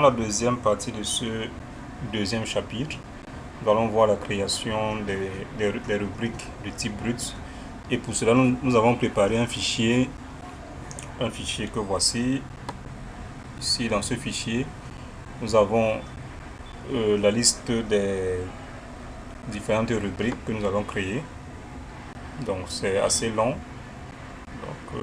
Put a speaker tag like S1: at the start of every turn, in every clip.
S1: la deuxième partie de ce deuxième chapitre, nous allons voir la création des rubriques de type brut. Et pour cela, nous avons préparé un fichier que voici. Ici, dans ce fichier, nous avons la liste des différentes rubriques que nous allons créer. Donc, c'est assez long. Donc,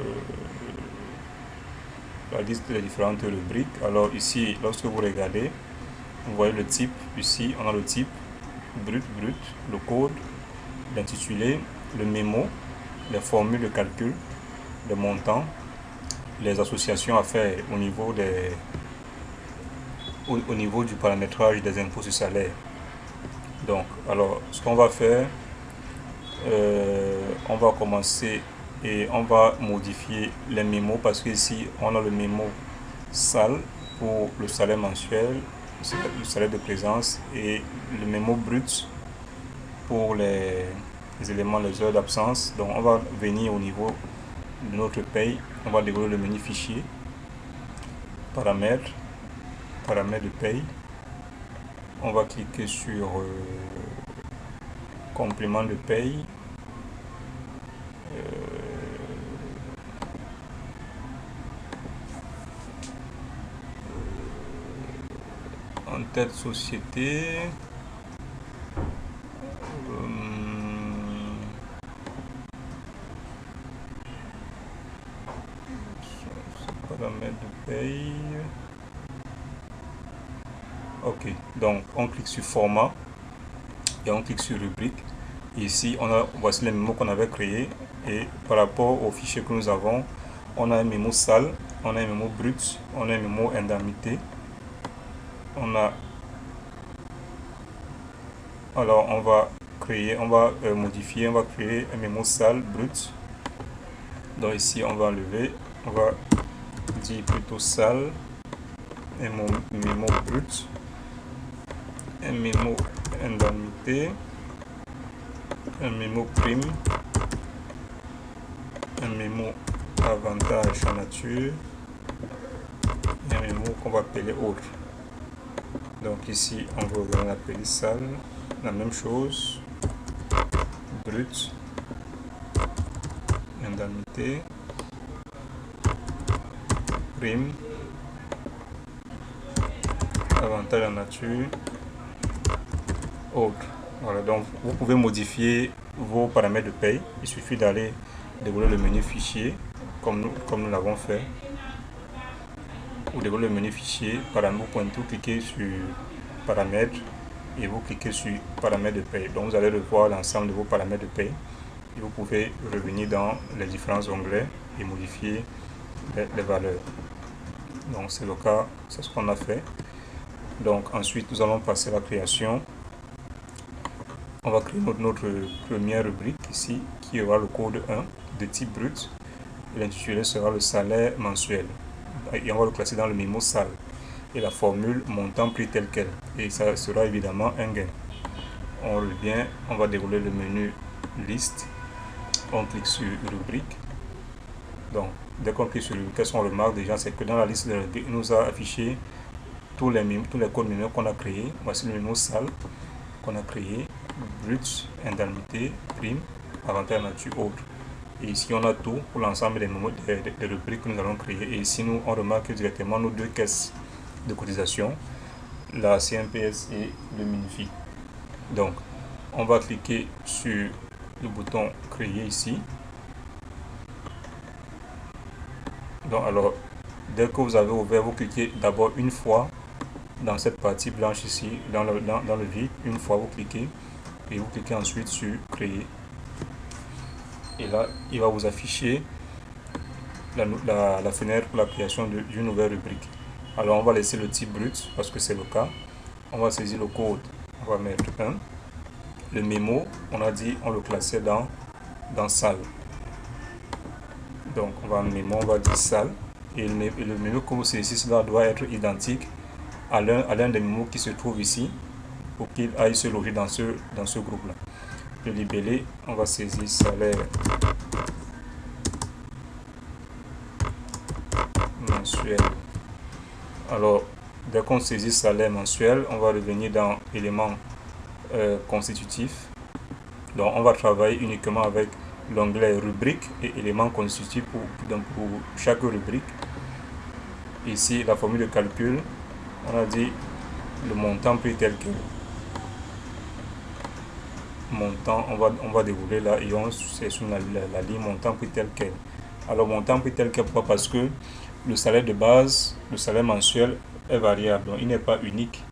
S1: la liste des différentes rubriques. Alors ici, lorsque vous regardez, vous voyez le type. Ici, on a le type brut, le code, l'intitulé, le mémo, les formules de calcul, le montant, les associations à faire au niveau du paramétrage des impôts sur salaire. Donc, alors, ce qu'on va faire, on va commencer et on va modifier les mémos parce que ici, on a le mémo SAL pour le salaire mensuel, le salaire de présence, et le mémo brut pour les éléments, les heures d'absence. Donc, on va venir au niveau de notre paye, on va dérouler le menu fichier, paramètres de paye. On va cliquer sur complément de paye. En tête société. Paramètres de paye. Ok, donc on clique sur format et on clique sur rubrique. Ici, voici les mémos qu'on avait créés, et par rapport au fichier que nous avons, on a un mémo SAL, on a un mémo brut, on a un mémo indemnité. Alors on va modifier, on va créer un mémo SAL brut. Donc ici on va enlever, on va dire plutôt SAL, un mémo brut, un mémo indemnité, un mémo prime, un mémo avantage en nature et un mémo qu'on va appeler autre. Donc ici on va l'appeler SAL, la même chose, brut, indemnité, prime, avantage en nature, autre. Voilà, donc vous pouvez modifier vos paramètres de paye. Il suffit d'aller dérouler le menu fichier comme nous l'avons fait. Vous déroulez le menu fichier, vous pouvez tout cliquer sur paramètres et vous cliquez sur paramètres de paye. Donc vous allez revoir l'ensemble de vos paramètres de paye et vous pouvez revenir dans les différents onglets et modifier les valeurs. Donc c'est le cas, c'est ce qu'on a fait. Donc ensuite nous allons passer à la création. On va créer notre première rubrique ici qui aura le code 1 de type brut. L'intitulé sera le salaire mensuel. Et on va le classer dans le mémo SAL. Et la formule montant prix tel quel. Et ça sera évidemment un gain. On revient, on va dérouler le menu liste. On clique sur rubrique. Donc, dès qu'on clique sur rubrique, qu'est-ce qu'on remarque déjà, c'est que dans la liste de rubrique, il nous a affiché tous les codes mémo qu'on a créés. Voici le mémo SAL qu'on a créé. Brut, indemnité, prime, avantage nature, autre. Et ici on a tout pour l'ensemble des rubriques que nous allons créer. Et ici on remarque directement nos deux caisses de cotisation, la CNPS et le MINFI. Donc on va cliquer sur le bouton créer ici. Donc alors dès que vous avez ouvert, vous cliquez d'abord une fois dans cette partie blanche ici, dans le vide. Une fois vous cliquez et vous cliquez ensuite sur créer. Et là, il va vous afficher la fenêtre pour la création d'une nouvelle rubrique. Alors, on va laisser le type brut parce que c'est le cas. On va saisir le code. On va mettre 1. Le mémo, on a dit, on le classait dans SAL. Donc, on va dire SAL. Et le mémo que vous saisissez, cela doit être identique à l'un des mémos qui se trouve ici pour qu'il aille se loger dans ce groupe-là. Le libellé, on va saisir salaire mensuel. Alors, Dès qu'on saisit salaire mensuel, on va revenir dans éléments constitutifs. Donc on va travailler uniquement avec l'onglet rubrique et éléments constitutifs pour chaque rubrique. Ici, la formule de calcul, on a dit le montant prix tel quel. Montant, on va dérouler là et c'est sur la ligne montant prix tel quel. Alors montant prix tel quel, pourquoi? Parce que le salaire de base, le salaire mensuel est variable, donc il n'est pas unique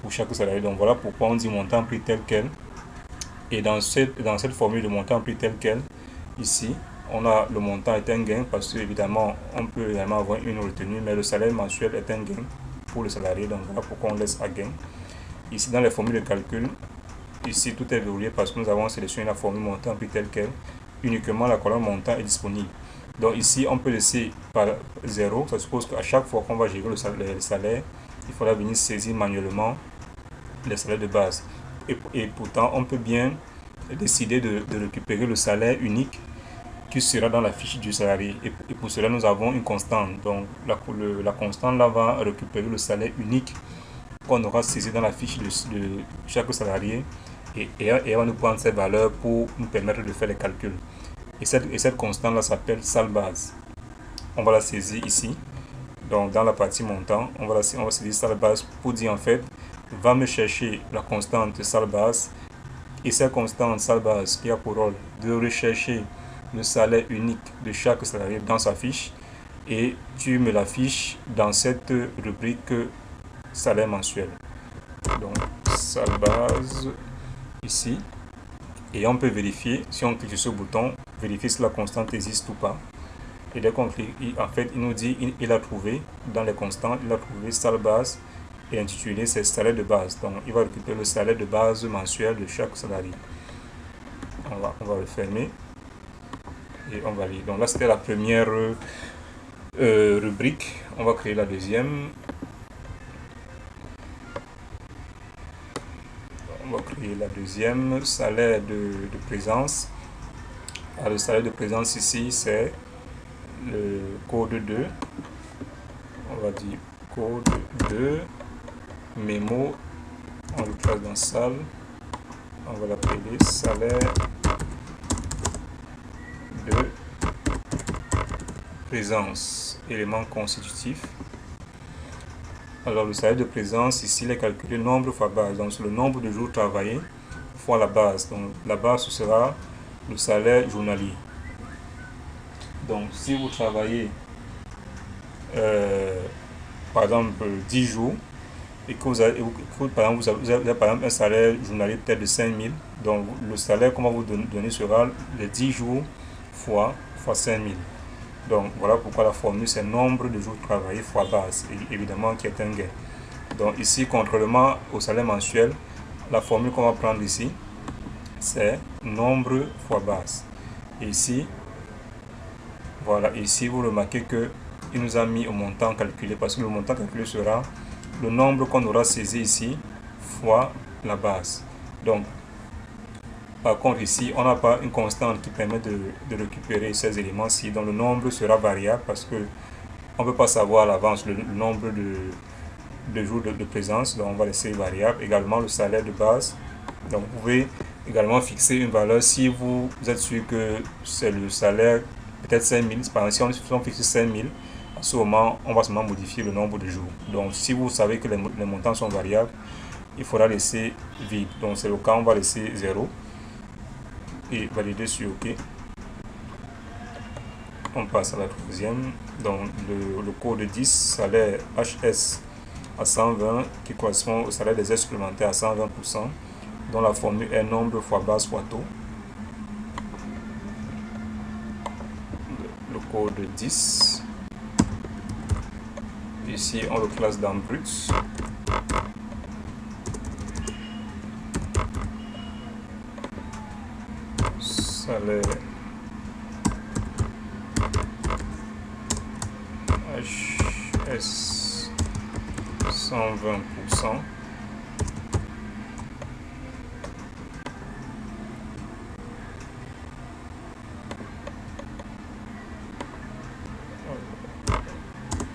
S1: pour chaque salarié. Donc voilà pourquoi on dit montant prix tel quel. Et dans cette formule de montant prix tel quel, ici, on a le montant est un gain parce que évidemment on peut également avoir une retenue, mais le salaire mensuel est un gain pour le salarié, donc voilà pourquoi on laisse à gain. Ici dans les formules de calcul, ici tout est verrouillé parce que nous avons sélectionné la formule montant prix tel quel. Uniquement la colonne montant est disponible. Donc ici on peut laisser par 0, ça suppose qu'à chaque fois qu'on va gérer le salaire, il faudra venir saisir manuellement les salaires de base. Et pourtant on peut bien décider de récupérer le salaire unique qui sera dans la fiche du salarié, et pour cela nous avons une constante. Donc la constante là va récupérer le salaire unique qu'on aura saisi dans la fiche de chaque salarié, et elle va nous prendre ces valeurs pour nous permettre de faire les calculs. Et cette constante là s'appelle salle base. On va la saisir ici, donc dans la partie montant, on va saisir salle base pour dire en fait va me chercher la constante salle base, et cette constante salle base qui a pour rôle de rechercher le salaire unique de chaque salarié dans sa fiche, et tu me l'affiches dans cette rubrique salaire mensuel. Donc salle base ici, et on peut vérifier, si on clique sur ce bouton, vérifier si la constante existe ou pas. Et dès qu'on clique, en fait il nous dit il a trouvé dans les constantes, il a trouvé salle base et intitulé c'est salaire de base. Donc il va récupérer le salaire de base mensuel de chaque salarié. On va le fermer et on va lire. Donc là c'était la première rubrique. On va créer la deuxième. On va créer la deuxième, salaire de présence. Alors, le salaire de présence ici c'est le code 2. On va dire code 2 mémo, on le place dans salle, on va l'appeler salaire de présence, élément constitutif. Alors le salaire de présence ici il est calculé nombre fois base, donc c'est le nombre de jours travaillés fois la base. Donc la base ce sera le salaire journalier. Donc si vous travaillez par exemple 10 jours et que vous avez par exemple un salaire journalier peut-être de 5000, donc le salaire qu'on va vous donner sera les 10 jours fois 5000. Donc voilà pourquoi la formule c'est nombre de jours travaillés fois base, évidemment qui est un gain. Donc ici contrairement au salaire mensuel, la formule qu'on va prendre ici c'est nombre fois base. Et ici voilà, ici vous remarquez que il nous a mis au montant calculé, parce que le montant calculé sera le nombre qu'on aura saisi ici fois la base. Donc par contre ici on n'a pas une constante qui permet de récupérer ces éléments-ci, donc le nombre sera variable parce que on ne peut pas savoir à l'avance le nombre de jours de présence, donc on va laisser variable. Également le salaire de base, donc vous pouvez également fixer une valeur si vous êtes sûr que c'est le salaire peut-être 5000, par exemple si on fixe 5000, à ce moment on va seulement modifier le nombre de jours. Donc si vous savez que les montants sont variables, il faudra laisser vide, donc c'est le cas, on va laisser 0 et valider sur OK. On passe à la troisième, donc le code 10 salaire HS à 120 qui correspond au salaire des heures supplémentaires à 120%, dont la formule est nombre fois base fois taux. Le code 10 ici on le classe dans brut. Salaire HS 120%.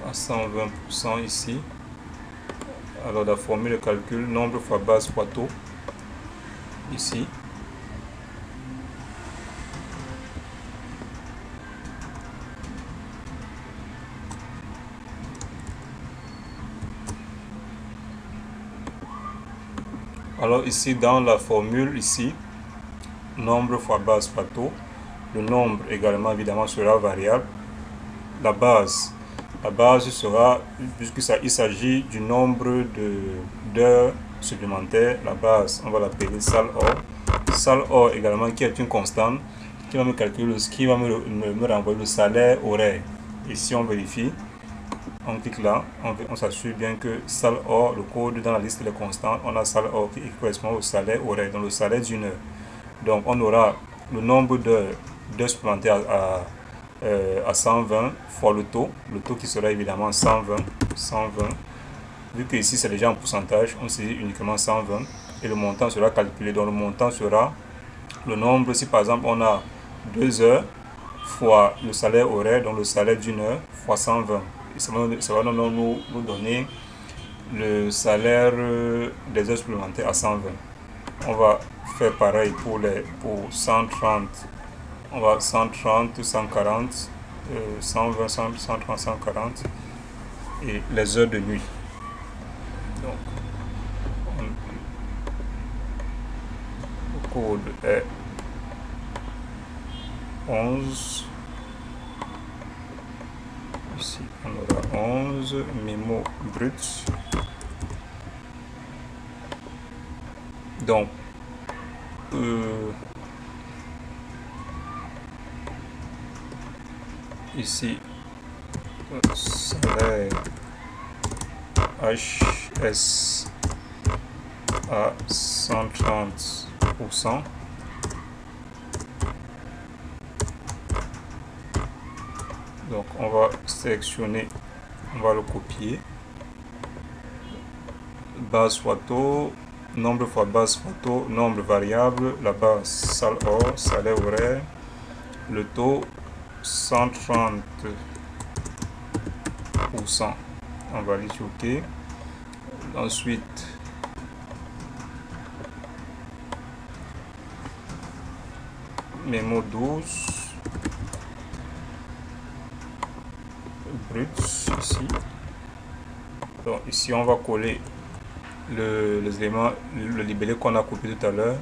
S1: À 120% ici. Alors la formule de calcul, nombre fois base fois taux, ici. Alors ici dans la formule, ici, nombre fois base fois taux, le nombre également évidemment sera variable. La base sera, puisqu'il s'agit du nombre d'heures supplémentaires, la base, on va l'appeler salle or. Salle or également qui est une constante, qui va me calculer, qui va me renvoyer le salaire horaire. Ici on vérifie, on clique là, on s'assure bien que salle or, le code dans la liste des constantes, on a salle or qui correspond au salaire horaire, donc le salaire d'une heure. Donc on aura le nombre d'heures supplémentaires à 120 fois le taux qui sera évidemment 120. Vu que ici c'est déjà en pourcentage, on saisit uniquement 120 et le montant sera calculé. Donc le montant sera le nombre, si par exemple on a 2 heures fois le salaire horaire, donc le salaire d'une heure fois 120. Et ça va nous donner le salaire des heures supplémentaires à 120. On va faire pareil pour 130. On va 130, 140, 120, 130, 140 et les heures de nuit. Donc, le code est 11. Ici, on aura 11 mémo brut. Donc, ici, salaire HS à 130%. Donc on va sélectionner, on va le copier. Base fois taux, nombre fois base fois taux, nombre variable, la base salle or, salaire horaire, le taux 130%. On va aller sur OK. Ensuite, mémo 12 brut ici. Donc ici on va coller les éléments, le libellé qu'on a copié tout à l'heure.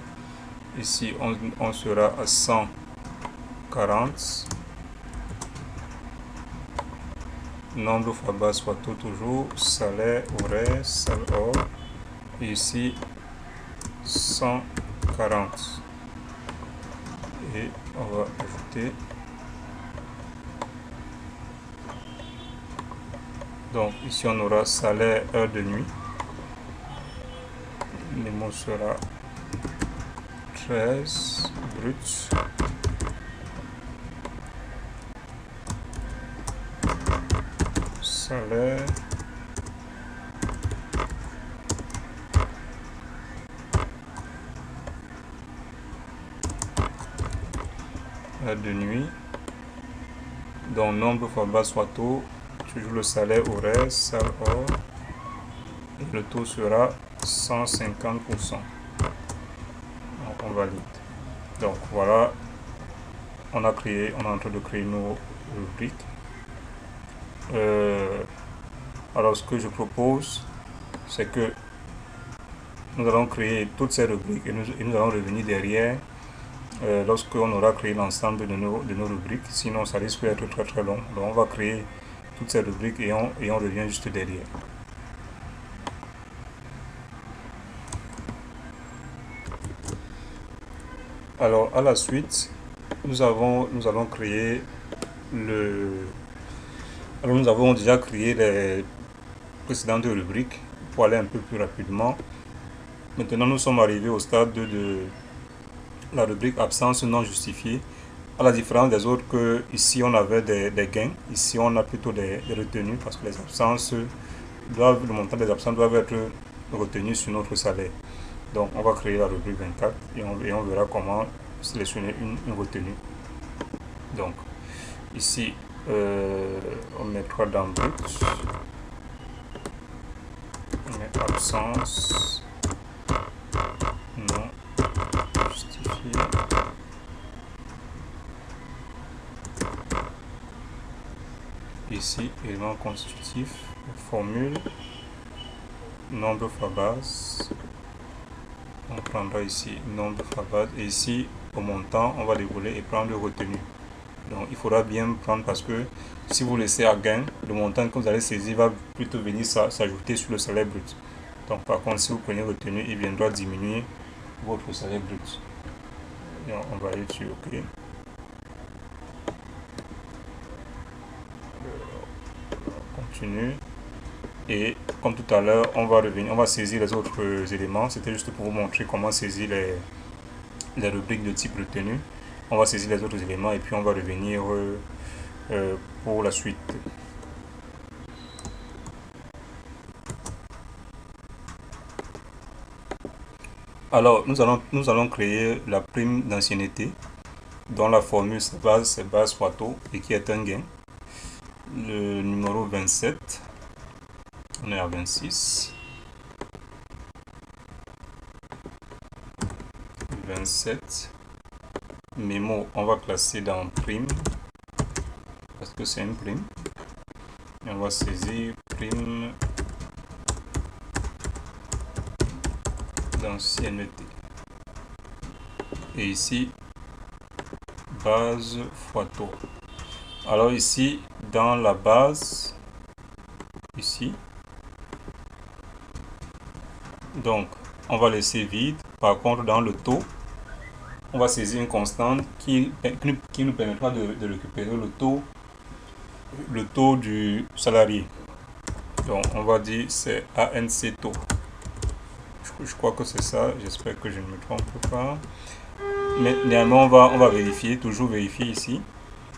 S1: Ici on sera à 140. Nombre fois base fois taux toujours, salaire horaire, salle or, et ici 140. Et on va ajouter. Donc ici on aura salaire heure de nuit. Le mot sera 13 brut. Salaire heure de nuit. Donc nombre fois base soit taux, toujours le salaire horaire, salle or, et le taux sera 150%. Donc on valide. Donc voilà, on est en train de créer nos rubriques. Alors ce que je propose, c'est que nous allons créer toutes ces rubriques et nous allons revenir derrière lorsqu'on aura créé l'ensemble de nos rubriques. Sinon ça risque d'être très très long. Donc on va créer toutes ces rubriques et on revient juste derrière. Alors à la suite, nous allons créer alors nous avons déjà créé les précédentes rubriques pour aller un peu plus rapidement. Maintenant nous sommes arrivés au stade de la rubrique absence non justifiée. À la différence des autres, que ici on avait des gains, ici on a plutôt des retenues parce que les absences le montant des absences doivent être retenus sur notre salaire. Donc on va créer la rubrique 24 et on verra comment sélectionner une retenue. Donc ici on mettra dans brut, on met absence non justifiée. Ici, élément constitutif, formule, nombre fois base. On prendra ici nombre fois base. Et ici, au montant, on va dérouler et prendre le retenu. Donc, il faudra bien prendre parce que si vous laissez à gain, le montant que vous allez saisir va plutôt venir s'ajouter sur le salaire brut. Donc, par contre, si vous prenez retenu, il viendra diminuer votre salaire brut. Et on va aller sur OK. Continue. Et comme tout à l'heure, on va saisir les autres éléments. C'était juste pour vous montrer comment saisir les rubriques de type retenu. On va saisir les autres éléments et puis on va revenir pour la suite. Alors, nous allons créer la prime d'ancienneté dont la formule c'est base fois taux et qui est un gain. Le numéro 27, on est à 26. 27. Mémo, on va classer dans prime parce que c'est une prime. Et on va saisir prime d'ancienneté. Et ici, base fois taux. Alors ici, dans la base, ici, donc on va laisser vide. Par contre, dans le taux, on va saisir une constante qui nous permettra de récupérer le taux du salarié. Donc on va dire c'est ANC taux. Je crois que c'est ça, j'espère que je ne me trompe pas. Mais néanmoins, on va vérifier, toujours vérifier ici.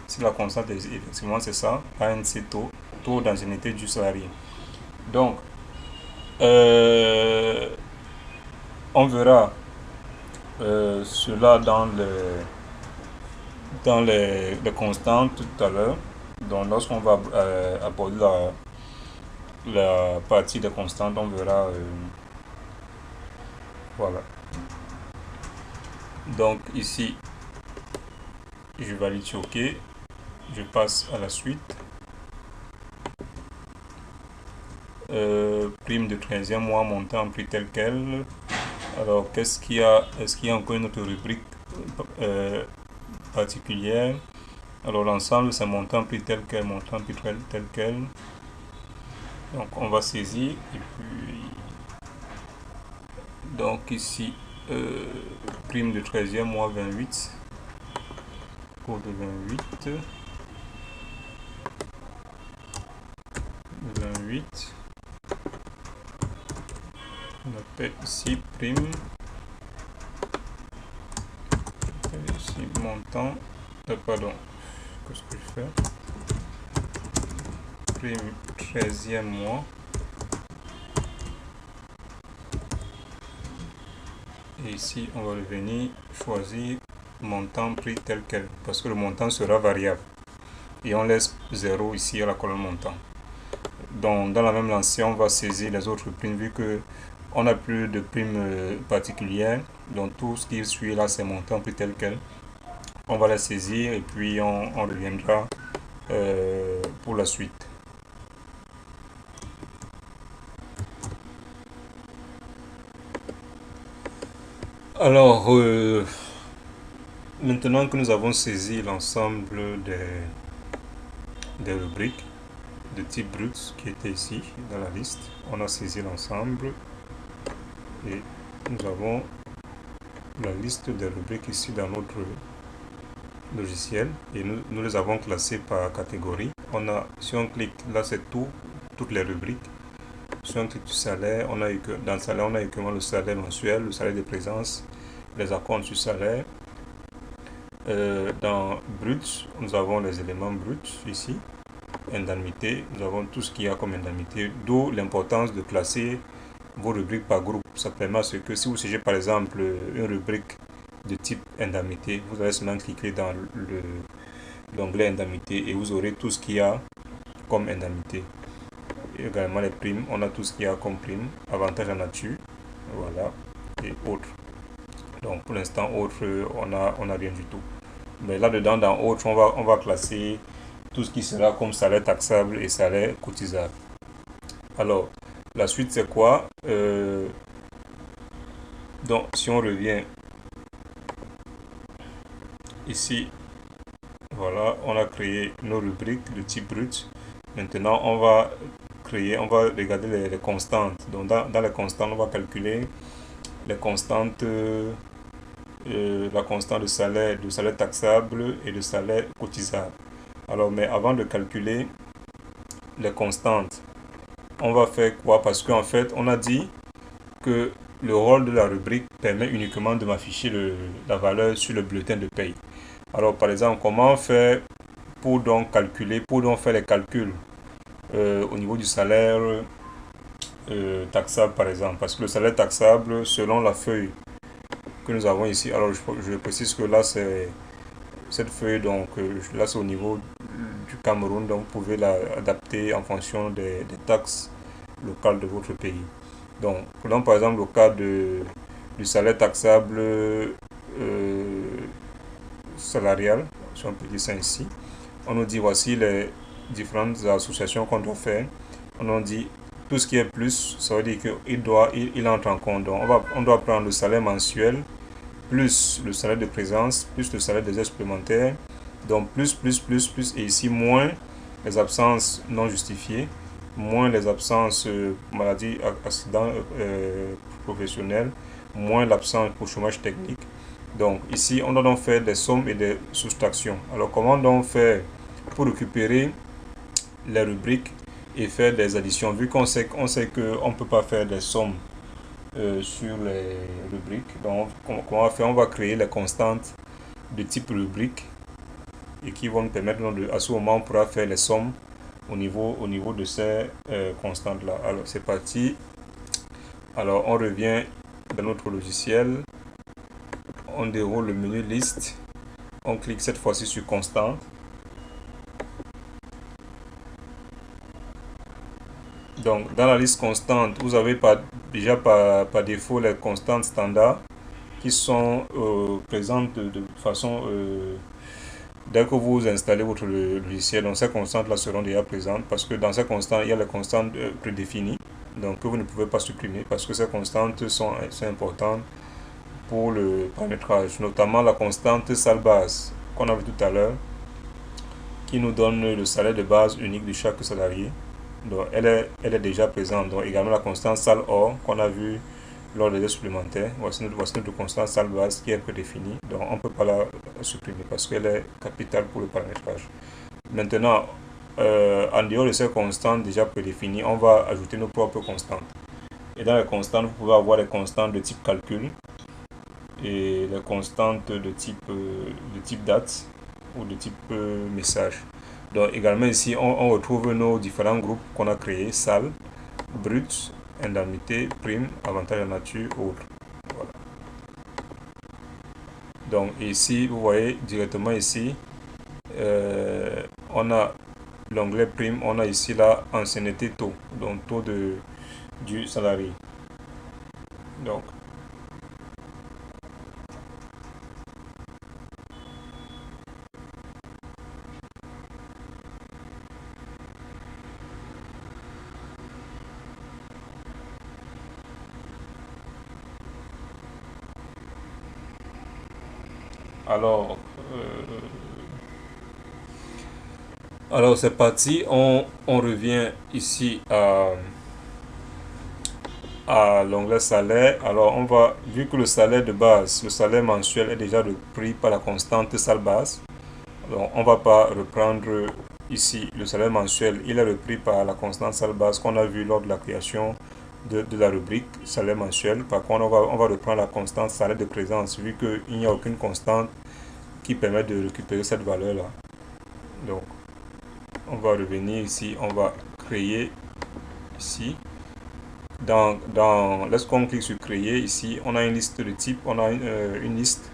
S1: Si la constante, effectivement, c'est ça, ANC taux, taux d'ancienneté du salarié. Donc, on verra cela dans les constantes tout à l'heure. Donc, lorsqu'on va aborder la partie des constantes, on verra. Voilà. Donc, ici, je valide sur OK. Je passe à la suite. Prime de 13e mois, montant prix tel quel. Alors, qu'est-ce qu'il y a? Est-ce qu'il y a encore une autre rubrique particulière? Alors, l'ensemble, c'est montant prix tel quel, montant prix tel quel. Donc, on va saisir. Et puis, donc, ici, prime de 13e mois, 28. Cours de 28. 28. On appelle ici prime. Et ici montant. Pardon. Qu'est-ce que je fais? Prime 13e mois. Et ici, on va revenir choisir montant prix tel quel. Parce que le montant sera variable. Et on laisse 0 ici à la colonne montant. Donc, dans la même lancée, on va saisir les autres primes vu que on n'a plus de primes particulières. Donc, tout ce qui suit là, c'est montant prix tel quel. On va la saisir et puis on reviendra pour la suite. Alors, maintenant que nous avons saisi l'ensemble des rubriques de type brut qui était ici dans la liste, on a saisi l'ensemble et nous avons la liste des rubriques ici dans notre logiciel et nous les avons classées par catégorie. Si on clique là, c'est toutes les rubriques. Si on clique sur salaire, dans le salaire, on a uniquement le salaire mensuel, le salaire de présence, les acomptes sur salaire. Dans brut, nous avons les éléments bruts ici, indemnité, nous avons tout ce qu'il y a comme indemnité, d'où l'importance de classer vos rubriques par groupe. Ça permet à ce que si vous cherchez par exemple une rubrique de type indemnité, vous allez seulement cliquer dans l'onglet indemnité et vous aurez tout ce qu'il y a comme indemnité. également les primes. On a tout ce qu'il y a comme prime, avantage en nature, voilà, et autres. Donc pour l'instant, autres, on a rien du tout. Mais là-dedans, dans autres, on va classer tout ce qui sera comme salaire taxable et salaire cotisable. Alors, la suite, c'est quoi? Donc, si on revient ici, voilà, on a créé nos rubriques de type brut. Maintenant, on va regarder les constantes. Donc, dans les constantes, on va calculer les constantes, la constante de salaire taxable et de salaire cotisable. Alors, mais avant de calculer les constantes, on va faire quoi? Parce qu'en fait, on a dit que le rôle de la rubrique permet uniquement de m'afficher la valeur sur le bulletin de paye. Alors, par exemple, comment faire pour donc faire les calculs au niveau du salaire taxable, par exemple? Parce que le salaire taxable, selon la feuille que nous avons ici, alors je précise que là, c'est cette feuille, donc là, c'est au niveau du Cameroun, donc vous pouvez l'adapter en fonction des taxes locales de votre pays. Donc, prenons par exemple le cas du salaire taxable salarial, si on peut dire ça ainsi. On nous dit voici les différentes associations qu'on doit faire. On nous dit tout ce qui est plus, ça veut dire qu'il entre en compte. Donc, on doit prendre le salaire mensuel, plus le salaire de présence, plus le salaire des heures supplémentaires. Donc, plus, et ici, moins les absences non justifiées, moins les absences maladie, accidents professionnels, moins l'absence pour chômage technique. Donc ici, on doit donc faire des sommes et des soustractions. Alors comment donc faire pour récupérer les rubriques et faire des additions? Vu qu'on sait qu'on ne peut pas faire des sommes sur les rubriques, donc comment on va faire? On va créer les constantes de type rubrique et qui vont nous permettre, à ce moment, on pourra faire les sommes au niveau de ces constantes là. Alors c'est parti. Alors on revient dans notre logiciel, on déroule le menu liste, on clique cette fois-ci sur constante. Donc dans la liste constante, vous avez déjà par défaut les constantes standards qui sont présentes de façon dès que vous installez votre logiciel. Donc ces constantes là seront déjà présentes parce que dans ces constantes il y a les constantes prédéfinies, donc que vous ne pouvez pas supprimer parce que ces constantes sont importantes pour le paramétrage, notamment la constante salle base qu'on a vu tout à l'heure qui nous donne le salaire de base unique de chaque salarié. Donc elle est déjà présente. Donc également la constante salle hors qu'on a vu lors des heures supplémentaires. Voici notre constante salle base qui est prédéfinie. Donc on ne peut pas la supprimer parce qu'elle est capitale pour le paramétrage. Maintenant, en dehors de ces constantes déjà prédéfinies, on va ajouter nos propres constantes. Et dans les constantes, vous pouvez avoir les constantes de type calcul et les constantes de type date ou de type message. Donc également ici, on retrouve nos différents groupes qu'on a créés: salle, brut, indemnité, prime, avantage en nature, autres. Voilà. Donc ici, vous voyez directement ici, on a l'onglet prime, on a ici la ancienneté taux, donc taux du salarié. Donc alors c'est parti, on revient ici à l'onglet salaire. Alors on va, vu que le salaire de base, le salaire mensuel est déjà repris par la constante salle base, donc on va pas reprendre ici le salaire mensuel, il est repris par la constante salle base qu'on a vu lors de la création de la rubrique salaire mensuel. Par contre on va reprendre la constante salaire de présence vu qu'il n'y a aucune constante qui permet de récupérer cette valeur là. Donc on va revenir ici, on va créer ici. Lorsqu'on clique sur créer ici, on a une liste de type, on a une liste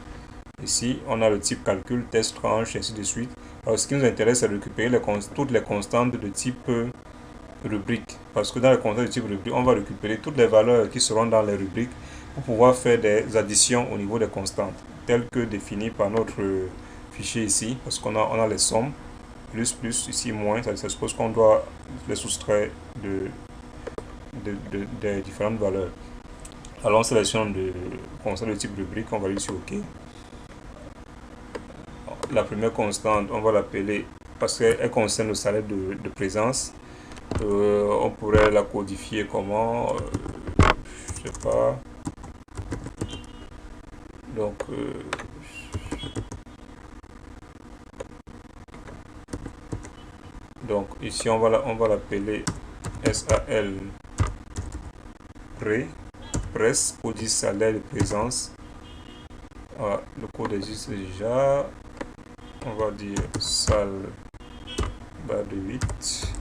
S1: ici, on a le type calcul, test, tranche, ainsi de suite. Alors ce qui nous intéresse, c'est de récupérer toutes les constantes de type rubrique. parce que dans les constantes de type rubrique, on va récupérer toutes les valeurs qui seront dans les rubriques pour pouvoir faire des additions au niveau des constantes, telles que définies par notre fichier ici, parce qu'on a les sommes, plus, ici, moins, ça suppose qu'on doit les soustraire des différentes valeurs. Alors on sélectionne de constante de type rubrique, on va aller sur OK. La première constante, on va l'appeler, parce qu'elle concerne le salaire de présence, on pourrait la codifier comment, je sais pas. Donc ici on va l'appeler SAL presse pour dire salaire de présence. Voilà, le code existe déjà. On va dire salle barre de 8.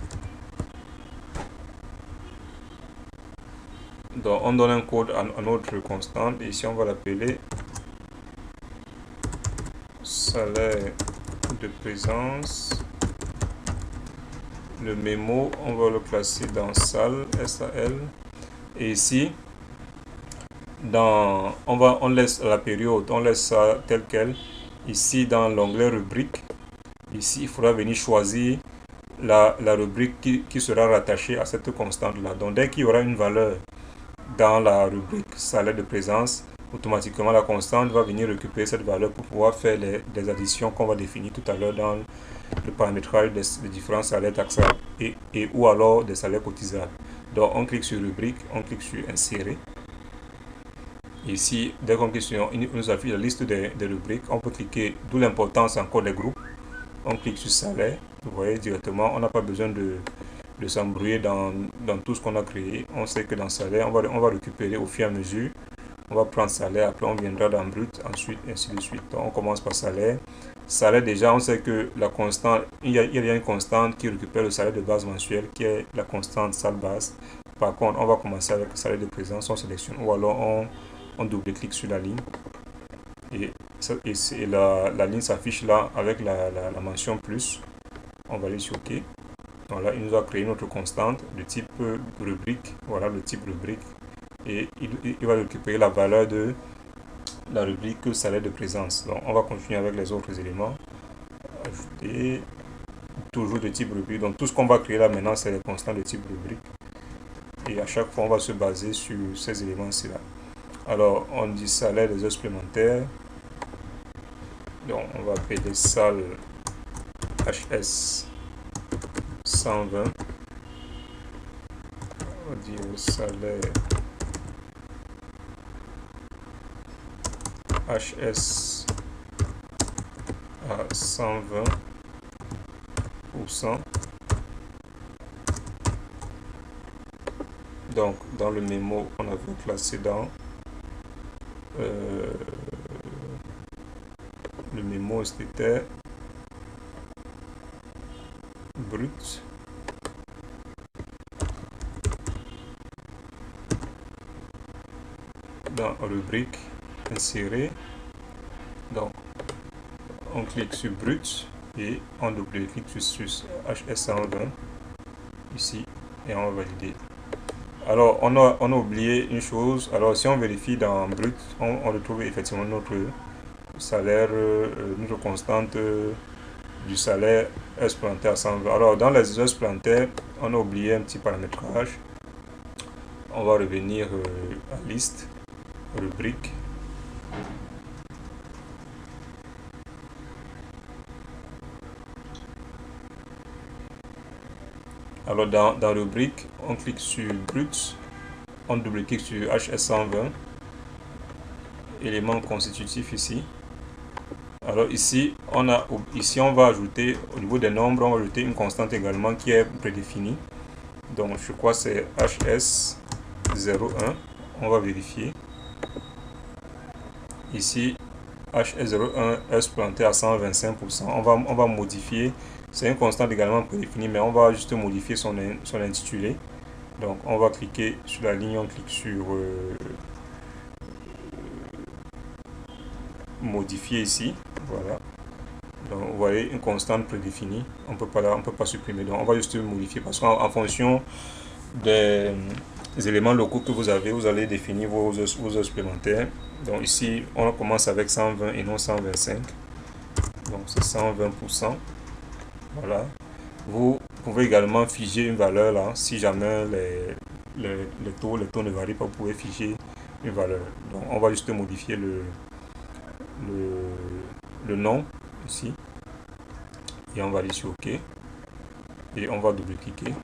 S1: Donc on donne un code à notre constante et ici on va l'appeler salaire de présence. Le mémo, on va le classer dans salle, SAL. Et ici, on laisse la période, on laisse ça tel quel. Ici, dans l'onglet rubrique, ici, il faudra venir choisir la rubrique qui sera rattachée à cette constante-là. Donc, dès qu'il y aura une valeur dans la rubrique salaire de présence, automatiquement, la constante va venir récupérer cette valeur pour pouvoir faire les additions qu'on va définir tout à l'heure dans le paramétrage des différents salaires taxables et ou alors des salaires cotisables. Donc, on clique sur rubrique, on clique sur insérer. Ici, dès qu'on clique sur, il nous affiche la liste des rubriques. On peut cliquer, d'où l'importance encore des groupes. On clique sur salaire. Vous voyez directement, on n'a pas besoin de s'embrouiller dans tout ce qu'on a créé. On sait que dans salaire, on va récupérer au fur et à mesure. On va prendre salaire, après on viendra dans brut, ensuite ainsi de suite. Donc, on commence par salaire. Salaire, déjà, on sait que la constante, il y a une constante qui récupère le salaire de base mensuel, qui est la constante salle base. Par contre, on va commencer avec le salaire de présence, on sélectionne, ou alors on double-clique sur la ligne. Et la ligne s'affiche là avec la mention plus. On va aller sur OK. Donc là, il nous a créé notre constante de type rubrique. Voilà le type rubrique. Et il va récupérer la valeur de la rubrique salaire de présence. Donc on va continuer avec les autres éléments. Ajouter, toujours de type rubrique. Donc tout ce qu'on va créer là maintenant, c'est les constantes de type rubrique. Et à chaque fois, on va se baser sur ces éléments-ci là. Alors, on dit salaire des heures supplémentaires. Donc, on va appeler salle HS 120. On va dire salaire HS à 120%. Donc, dans le mémo, on avait classé dans le mémo, c'était brut. Dans rubrique, insérer. Donc, on clique sur brut et on double-clique sur HS120 ici et on va valider. Alors, on a oublié une chose. Alors, si on vérifie dans brut, on retrouve effectivement notre salaire, notre constante du salaire heures supplémentaires à 120. Alors, dans les heures supplémentaires, on a oublié un petit paramétrage. On va revenir à liste, rubrique. Alors, dans rubrique, on clique sur brut, on double-clique sur HS120, élément constitutif ici. Alors ici, on va ajouter, au niveau des nombres, on va ajouter une constante également qui est prédéfinie. Donc, je crois que c'est HS01. On va vérifier. Ici, HS01 heures supplémentaires à 125%. On va modifier. C'est une constante également prédéfinie, mais on va juste modifier son intitulé. Donc, on va cliquer sur la ligne, on clique sur modifier ici. Voilà. Donc, vous voyez une constante prédéfinie. On peut pas supprimer. Donc, on va juste modifier parce qu'en fonction des éléments locaux que vous avez, vous allez définir vos heures supplémentaires. Donc ici, on commence avec 120 et non 125. Donc c'est 120%. Voilà. Vous pouvez également figer une valeur là. Si jamais les taux ne varient pas, vous pouvez figer une valeur. Donc on va juste modifier le nom ici. Et on va aller sur OK. Et on va double-cliquer.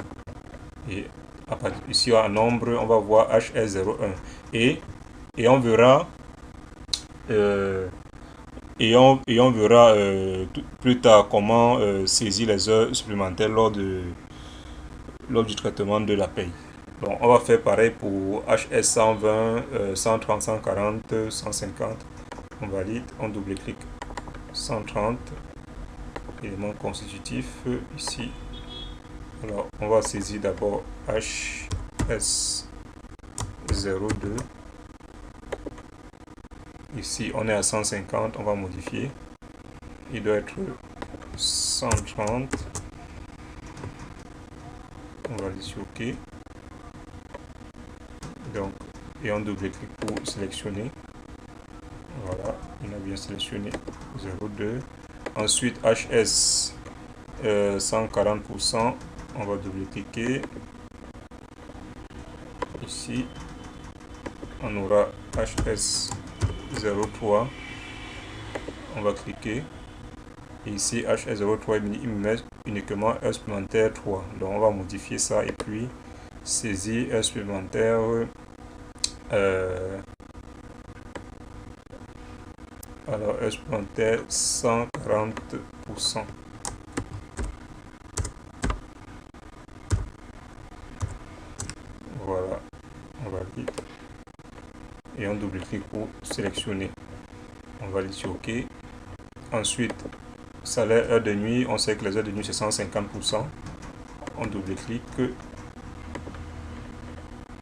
S1: Et à partir ici en nombre, on va voir HS01. Et on verra on verra plus tard comment saisir les heures supplémentaires lors du traitement de la paye. Donc on va faire pareil pour HS 120, 130, 140, 150. On valide, on double-clique 130, élément constitutif ici. Alors on va saisir d'abord HS02. Ici on est à 150, on va modifier. Il doit être 130. On va aller sur OK. Donc, et on double-clique pour sélectionner. Voilà, on a bien sélectionné 02. Ensuite, HS 140%. On va double-cliquer. Ici, on aura HS 03. On va cliquer. Et ici, HS03, il me met uniquement heure supplémentaire 3. Donc, on va modifier ça et puis saisir heure supplémentaire. Alors, heure supplémentaire 140%. Voilà, on valide. Et on double-clique pour sélectionner. On va aller sur OK. Ensuite, salaire heure de nuit, on sait que les heures de nuit c'est 150%. On double-clique.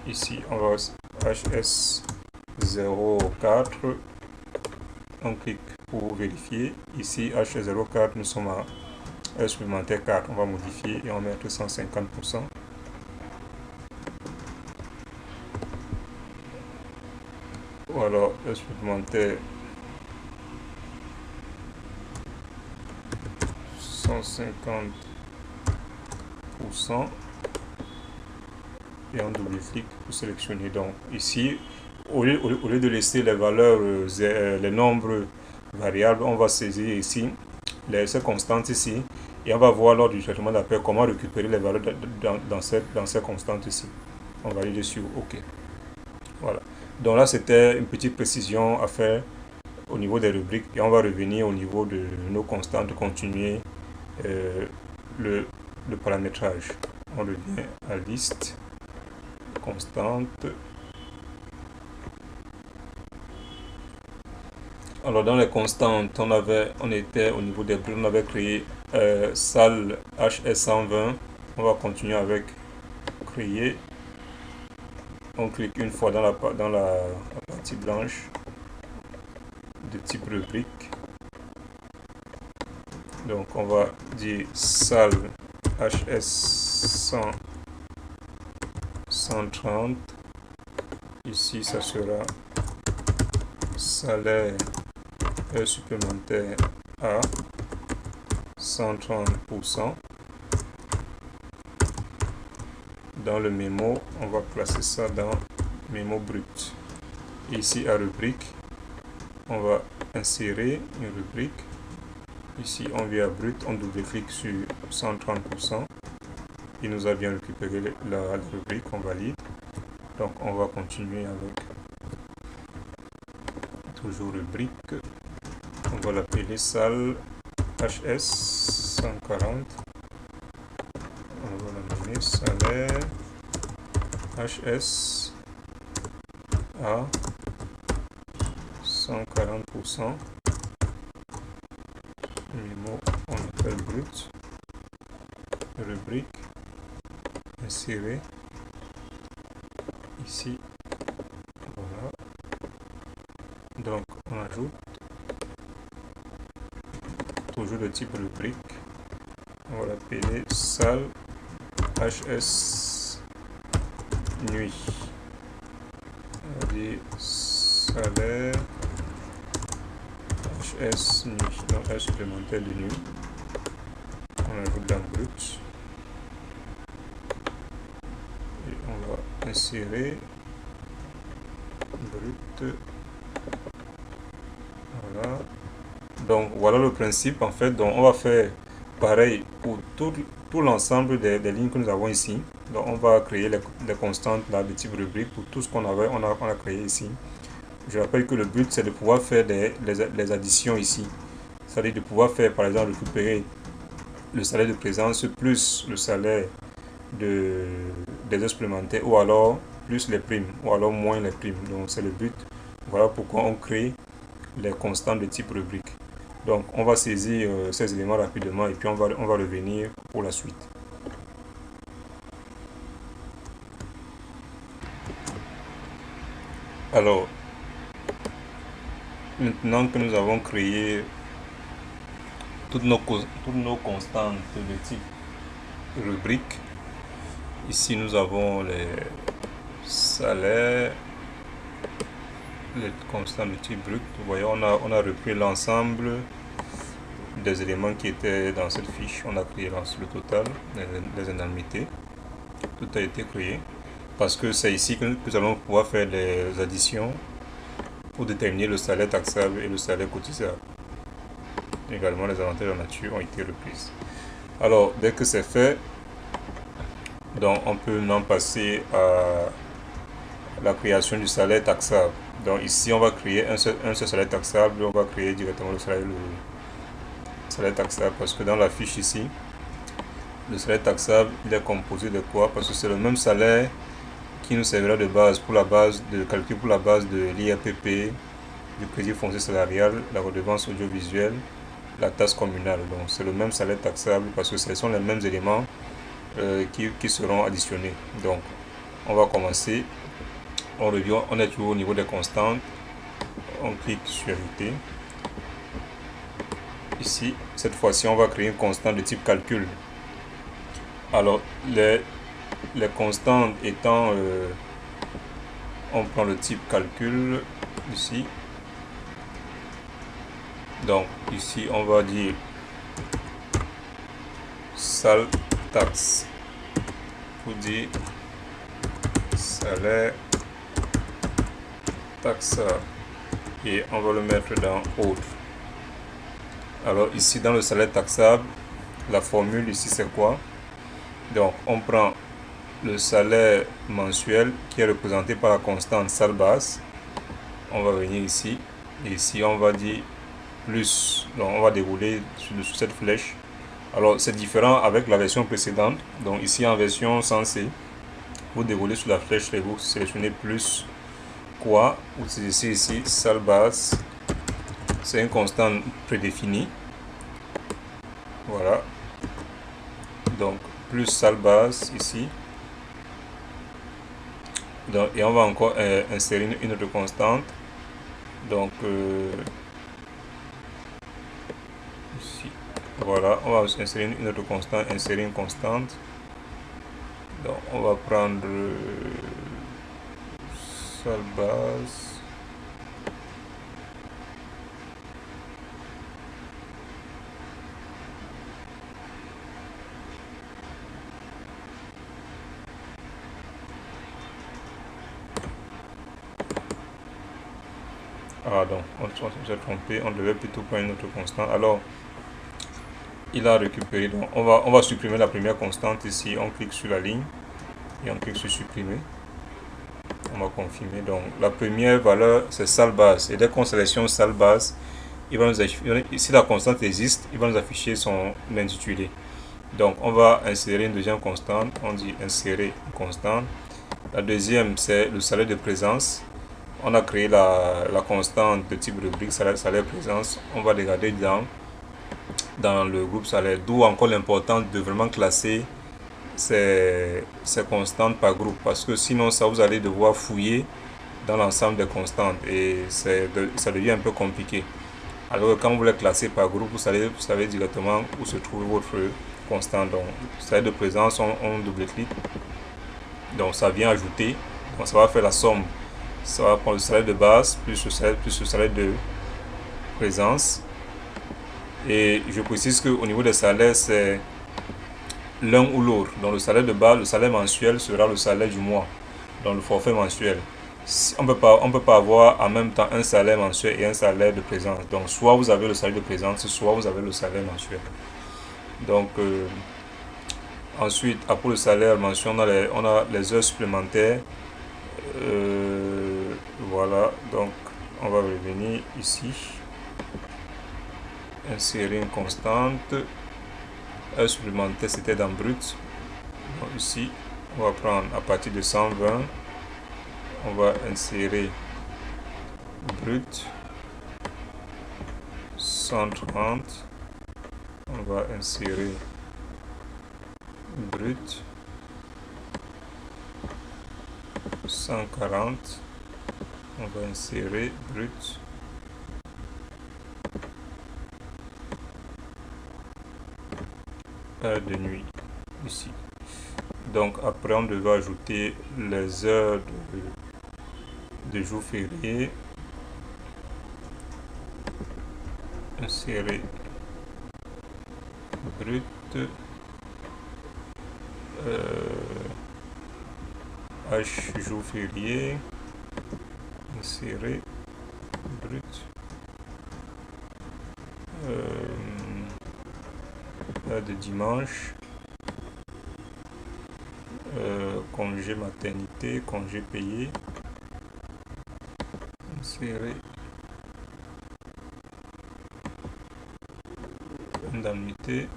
S1: Ici, on va HS04. On clique pour vérifier. Ici, HS04, nous sommes à heure supplémentaire 4. On va modifier et on met 150%. Ou alors, heure supplémentaire 150%. Et on double-clique pour sélectionner. Donc ici, au lieu de laisser les valeurs, les nombres variables, on va saisir ici ces constantes ici et on va voir lors du traitement d'appel comment récupérer les valeurs dans ces constantes ici. On va aller sur OK. Voilà. Donc là, c'était une petite précision à faire au niveau des rubriques et on va revenir au niveau de nos constantes, continuer le paramétrage. On revient à liste constante. Alors dans les constantes, on était au niveau des bruits, on avait créé salle HS120. On va continuer avec créer. On clique une fois dans la partie blanche de type rubrique. Donc on va dire salle HS 130. Ici ça sera salaire heure supplémentaire à 130%. Dans le mémo, on va placer ça dans mémo brut. Ici à rubrique, on va insérer une rubrique. Ici on vient à brut, on double-clique sur 130%. Il nous a bien récupéré la rubrique, on valide. Donc on va continuer avec toujours rubrique. On va l'appeler salle HS 140. On va la nommer salaire HS à 140%. Mémo, on appelle brut. Rubrique. Insérer. Ici. Voilà. Donc on ajoute toujours le type rubrique. On va l'appeler salle HS nuit. On va dire salaire HS nuit, donc un supplémentaire de nuit. On ajoute dans brut. Et on va insérer brut. Voilà. Donc voilà le principe en fait. Donc on va faire pareil pour tout l'ensemble des lignes que nous avons ici. Donc on va créer les constantes là de type rubrique pour tout ce qu'on avait, on a créé ici. Je rappelle que le but c'est de pouvoir faire les additions ici. C'est-à-dire de pouvoir faire par exemple récupérer le salaire de présence plus le salaire des heures supplémentaires, ou alors plus les primes, ou alors moins les primes. Donc c'est le but. Voilà pourquoi on crée les constantes de type rubrique. Donc on va saisir ces éléments rapidement et puis on va revenir pour la suite. Alors, maintenant que nous avons créé toutes nos constantes de type rubrique, ici nous avons les salaires, les constantes de type brut. Vous voyez, on a repris l'ensemble des éléments qui étaient dans cette fiche. On a créé le total, les indemnités. Tout a été créé. Parce que c'est ici que nous allons pouvoir faire les additions pour déterminer le salaire taxable et le salaire cotisable. Également, les avantages en nature ont été reprises. Alors, dès que c'est fait, donc on peut maintenant passer à la création du salaire taxable. Donc ici, on va créer un seul salaire taxable. On va créer directement le salaire taxable parce que dans la fiche ici, le salaire taxable, il est composé de quoi? Parce que c'est le même salaire qui nous servira de base pour la base de calcul pour la base de l'IRPP, du crédit foncier salarial, la redevance audiovisuelle, la taxe communale. Donc c'est le même salaire taxable parce que ce sont les mêmes éléments qui seront additionnés. Donc on va commencer. On revient, on est toujours au niveau des constantes. On clique sur ajouter. Ici, cette fois-ci, on va créer une constante de type calcul. Alors les constantes étant, on prend le type calcul ici. Donc ici on va dire sal taxe pour dire salaire taxable et on va le mettre dans autre. Alors ici dans le salaire taxable, la formule ici c'est quoi? Donc on prend le salaire mensuel qui est représenté par la constante salle basse. On va venir ici et ici on va dire plus. Donc on va dérouler sur cette flèche. Alors c'est différent avec la version précédente. Donc ici en version sensée, vous déroulez sur la flèche et vous sélectionnez plus quoi. Vous utilisez ici salle basse. C'est une constante prédéfinie. Voilà. Donc plus salle basse ici. Donc, et on va encore insérer une autre constante. Donc ici, voilà, on va insérer une autre constante, insérer une constante. Donc on va prendre salle basse. Ah donc, on s'est trompé, on devait plutôt prendre une autre constante. Alors, il a récupéré. Donc, on va supprimer la première constante ici. On clique sur la ligne et on clique sur supprimer. On va confirmer. Donc, la première valeur, c'est salle basse. Et dès qu'on sélectionne salle basse, il va nous afficher, si la constante existe, il va nous afficher son intitulé. Donc, on va insérer une deuxième constante. On dit insérer une constante. La deuxième, c'est le salaire de présence. On a créé la constante de type rubrique salaire présence. On va regarder dans le groupe salaire, d'où encore l'importance de vraiment classer ces constantes par groupe, parce que sinon ça vous allez devoir fouiller dans l'ensemble des constantes et ça devient un peu compliqué. Alors quand vous les classez par groupe, vous savez directement où se trouve votre constante. Donc salaire de présence, on double-clique. Donc ça vient ajouter, donc ça va faire la somme. Ça va prendre le salaire de base plus le salaire de présence. Et je précise qu'au niveau des salaires, c'est l'un ou l'autre. Donc le salaire de base, le salaire mensuel sera le salaire du mois, donc le forfait mensuel. On ne peut pas avoir en même temps un salaire mensuel et un salaire de présence. Donc soit vous avez le salaire de présence, soit vous avez le salaire mensuel. Donc ensuite, après le salaire mensuel, on a les heures supplémentaires. Voilà, donc on va revenir ici. Insérer une constante. Heure supplémentaire, c'était dans brut. Donc ici, on va prendre à partir de 120. On va insérer brut 130. On va insérer brut 140. On va insérer brut heure de nuit ici. Donc après on devait ajouter les heures de jour férié. Insérer brut H jour férié. Insérer brut heure de dimanche. Congé maternité, congé payé. Insérer indemnité.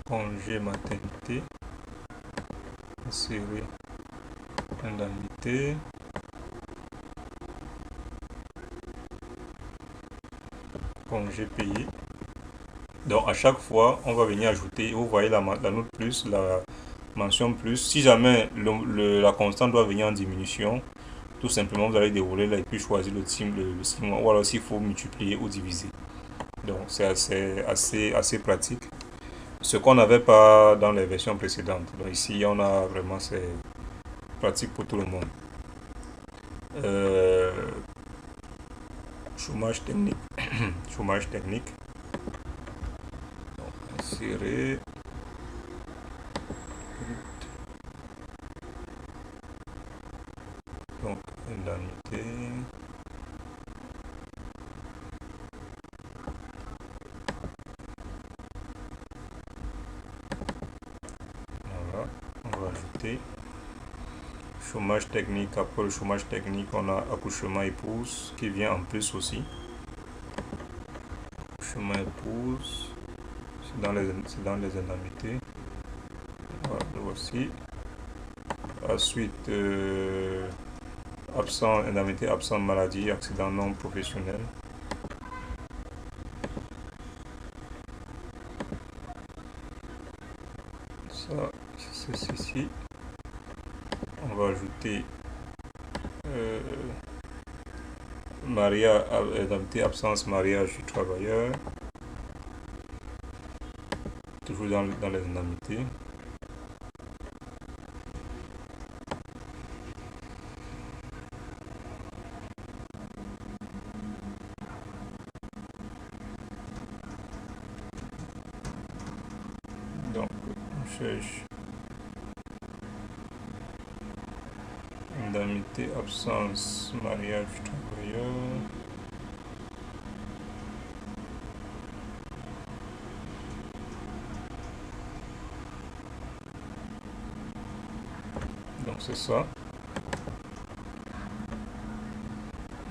S1: Congé maternité. Insérer indemnité. Congé payé. Donc à chaque fois, on va venir ajouter, vous voyez la note plus, la mention plus. Si jamais la constante doit venir en diminution, tout simplement vous allez dérouler là et puis choisir le signe, ou alors s'il faut multiplier ou diviser. Donc c'est assez pratique. Ce qu'on n'avait pas dans les versions précédentes. Donc ici on a vraiment, c'est pratique pour tout le monde. Chômage technique. Chômage technique. Insérer donc indemnité. Voilà, on va ajouter chômage technique. Après le chômage technique, on a accouchement épouse qui vient en plus aussi. Accouchement épouse, c'est dans les indemnités. Voilà, voici. Ensuite, absent, indemnité absent maladie, accident non professionnel. Ça, c'est ceci. On va ajouter indemnité absence mariage du travailleur. Toujours dans les indemnités. Donc, on cherche indemnité absence mariage du travailleur. Donc c'est ça.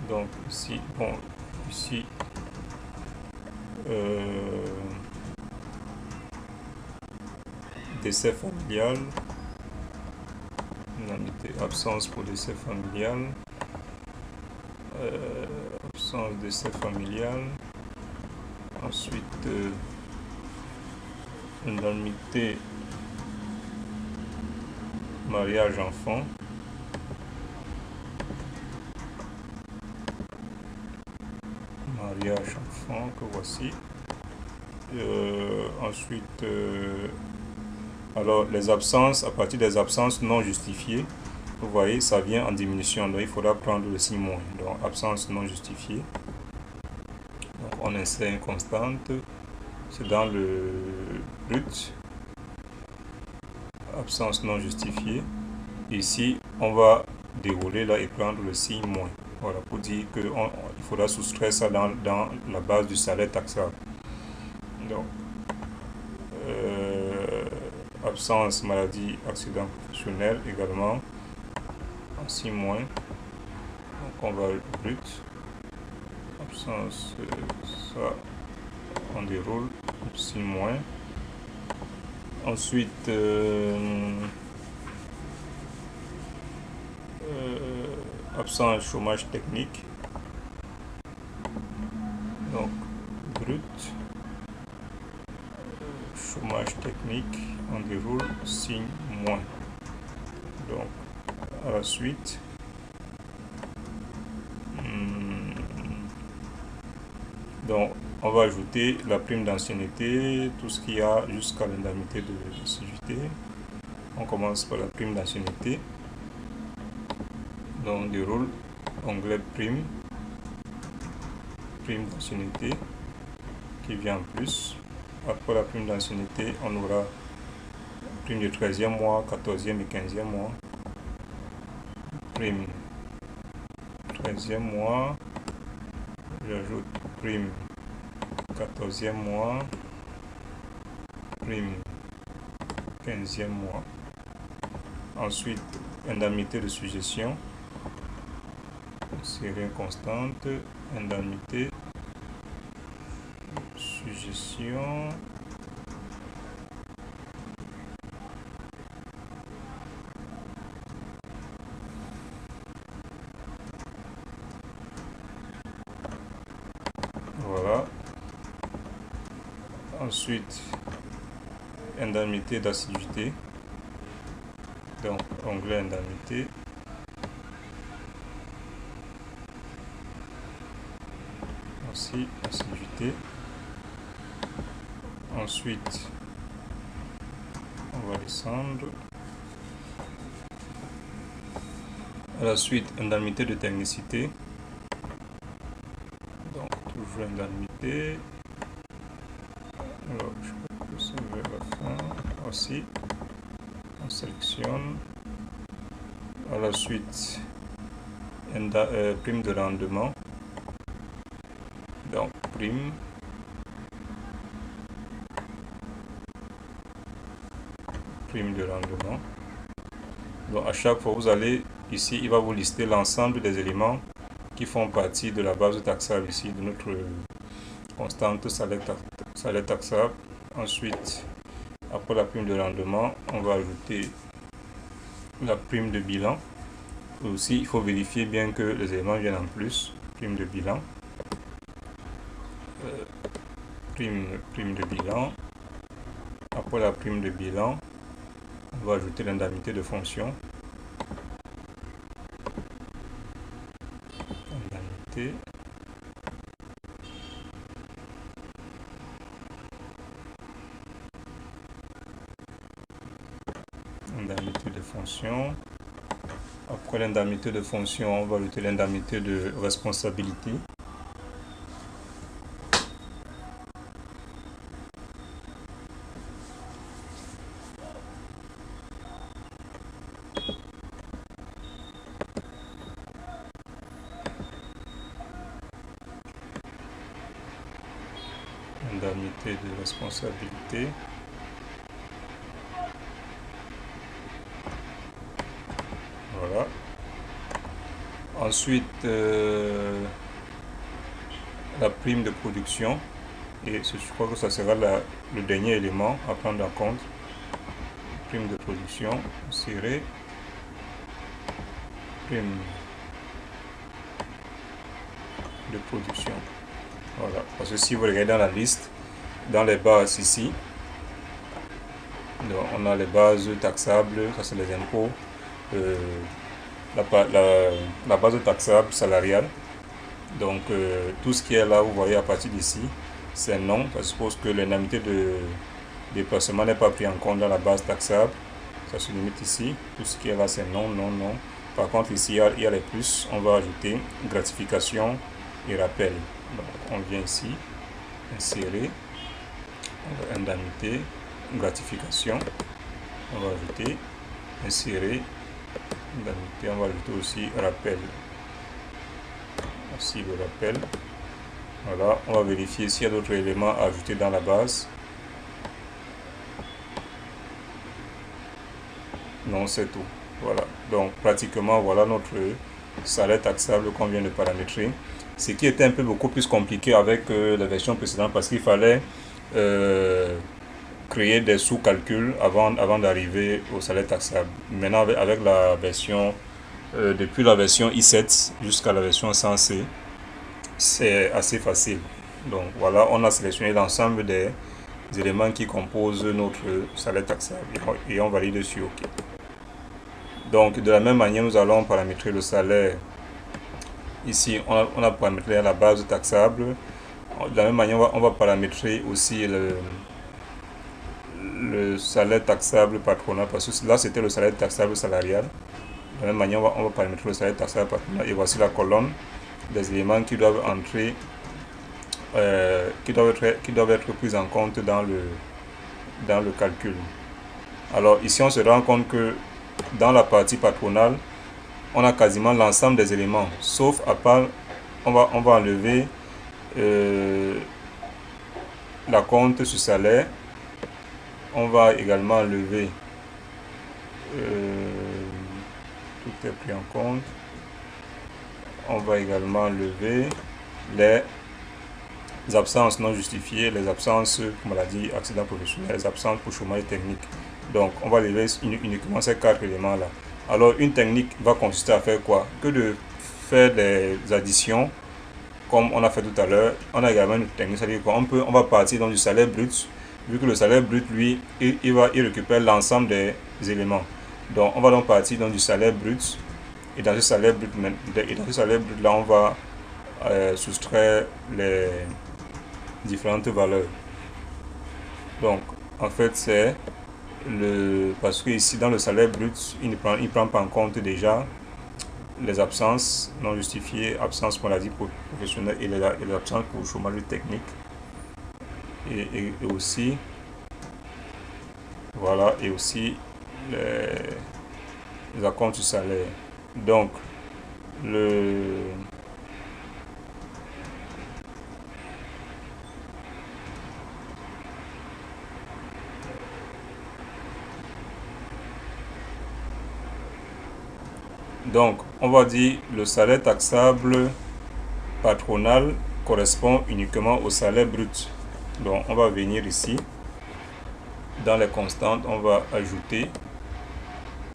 S1: Donc ici, bon, ici décès familial, indemnité absence pour décès familial, absence décès familial. Ensuite indemnité mariage enfant. Mariage enfant que voici. Ensuite, alors les absences, à partir des absences non justifiées, vous voyez, ça vient en diminution. Donc il faudra prendre le signe moins. Donc absence non justifiée. Donc on insère une constante. C'est dans le brut. Absence non justifiée. Ici, on va dérouler là et prendre le signe moins. Voilà, pour dire qu'il faudra soustraire ça dans la base du salaire taxable. Donc, absence, maladie, accident professionnel également, en 6 moins. Donc, on va brut. Absence, ça, on déroule, 6 moins. Ensuite, absence chômage technique. Donc, brut. Chômage technique, on déroule, signe moins. Donc, à la suite, donc on va ajouter la prime d'ancienneté, tout ce qu'il y a jusqu'à l'indemnité de assiduité. On commence par la prime d'ancienneté. Donc, on déroule, onglet prime, prime d'ancienneté qui vient en plus. Après la prime d'ancienneté, on aura prime de 13e mois, 14e et 15e mois. Prime 13e mois, j'ajoute prime 14e mois, prime 15e mois. Ensuite, indemnité de suggestion, série constante, indemnité, suggestion. Voilà. Ensuite, indemnité d'assiduité. Donc, onglet indemnité. Aussi, assiduité. Ensuite, on va descendre. À la suite, indemnité de technicité. Donc, toujours indemnité. Alors, je peux pousser vers la fin. Aussi, on sélectionne. À la suite, prime de rendement. Donc, prime. Prime de rendement. Donc, à chaque fois, vous allez ici, il va vous lister l'ensemble des éléments qui font partie de la base taxable ici, de notre constante salaire taxable. Ensuite, après la prime de rendement, on va ajouter la prime de bilan. Aussi, il faut vérifier bien que les éléments viennent en plus. Prime de bilan. Prime de bilan. Après la prime de bilan, on va ajouter l'indemnité de fonction. Indemnité. Indemnité de fonction. Après l'indemnité de fonction, on va ajouter l'indemnité de responsabilité. Indemnité de responsabilité. Voilà. Ensuite, la prime de production. Et je crois que ça sera le dernier élément à prendre en compte. Prime de production, serré. Prime de production. Voilà. Parce que si vous regardez dans la liste, dans les bases ici, donc on a les bases taxables, ça c'est les impôts. La base taxable salariale. Donc tout ce qui est là, vous voyez à partir d'ici, c'est non. Ça suppose que l'indemnité de déplacement n'est pas pris en compte dans la base taxable. Ça se limite ici. Tout ce qui est là, c'est non, non, non. Par contre, ici, il y a les plus. On va ajouter gratification et rappel. Donc, on vient ici, insérer, indemnité, gratification. On va ajouter, insérer, indemnité. On va ajouter aussi rappel. Aussi le rappel. Voilà, on va vérifier s'il y a d'autres éléments à ajouter dans la base. Non, c'est tout. Voilà, donc pratiquement voilà notre salaire taxable qu'on vient de paramétrer. Ce qui était un peu beaucoup plus compliqué avec la version précédente parce qu'il fallait créer des sous-calculs avant d'arriver au salaire taxable. Maintenant avec la version, depuis la version i7 jusqu'à la version 100C, c'est assez facile. Donc voilà, on a sélectionné l'ensemble des éléments qui composent notre salaire taxable et on valide dessus OK. Donc de la même manière, nous allons paramétrer le salaire. Ici, on a paramétré la base taxable. De la même manière, on va paramétrer aussi le salaire taxable patronal, parce que là, c'était le salaire taxable salarial. De la même manière, on va paramétrer le salaire taxable patronal. Et voici la colonne des éléments qui doivent entrer, qui doivent être pris en compte dans le calcul. Alors ici, on se rend compte que dans la partie patronale, on a quasiment l'ensemble des éléments, sauf à part, on va enlever la compte sur salaire. On va également enlever, tout est pris en compte. On va également enlever les absences non justifiées, les absences pour maladie, accident professionnel, les absences pour chômage technique. Donc on va enlever uniquement ces 4 éléments là. Alors une technique va consister à faire quoi? Que de faire des additions comme on a fait tout à l'heure. On a également une technique, c'est-à-dire qu'on va partir dans du salaire brut, vu que le salaire brut lui il récupère l'ensemble des éléments. Donc on va donc partir dans du salaire brut, et dans ce salaire brut là on va soustraire les différentes valeurs. Donc en fait c'est parce que ici dans le salaire brut il ne prend pas en compte déjà les absences non justifiées, absences maladie professionnelle et les absences pour chômage technique, et aussi voilà, et aussi les acomptes du salaire. Donc donc on va dire le salaire taxable patronal correspond uniquement au salaire brut. Donc on va venir ici dans les constantes, on va ajouter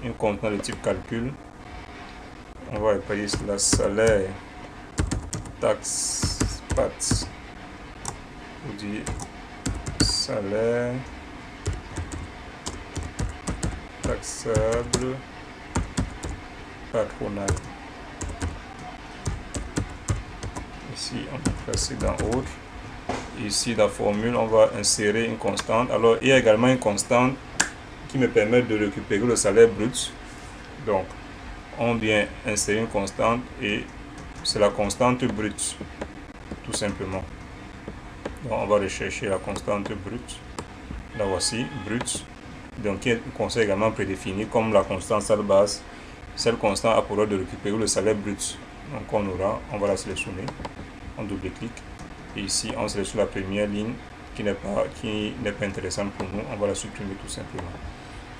S1: une constante de type calcul. On va appeler cela salaire taxe pat, ou dire salaire taxable patronal. Ici on va placer dans autre. Ici dans formule on va insérer une constante. Alors il y a également une constante qui me permet de récupérer le salaire brut. Donc on vient insérer une constante et c'est la constante brute tout simplement. Donc on va rechercher la constante brute. La voici, brute. Donc qui est un concept également prédéfini comme la constante salle base. Cette constante a pour ordre de récupérer le salaire brut. Donc on va la sélectionner, on double-clique et ici on sélectionne la première ligne qui n'est pas intéressante pour nous, on va la supprimer tout simplement.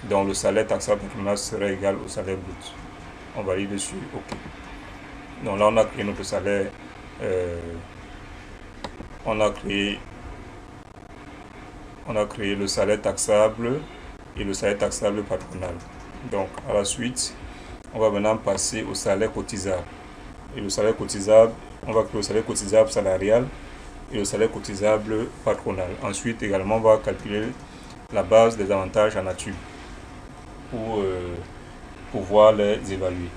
S1: Donc le salaire taxable patronal serait égal au salaire brut. On valide dessus, OK. Donc là on a créé notre salaire, on a créé le salaire taxable et le salaire taxable patronal. Donc à la suite, on va maintenant passer au salaire cotisable. Et le salaire cotisable, on va créer le salaire cotisable salarial et le salaire cotisable patronal. Ensuite également, on va calculer la base des avantages en nature pour pouvoir les évaluer.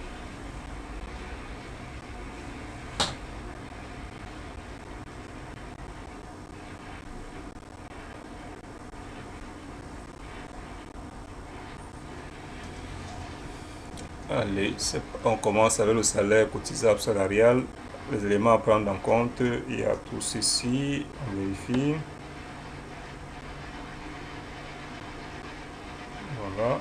S1: Allez, on commence avec le salaire cotisable salarial. Les éléments à prendre en compte, il y a tout ceci, on vérifie. Voilà.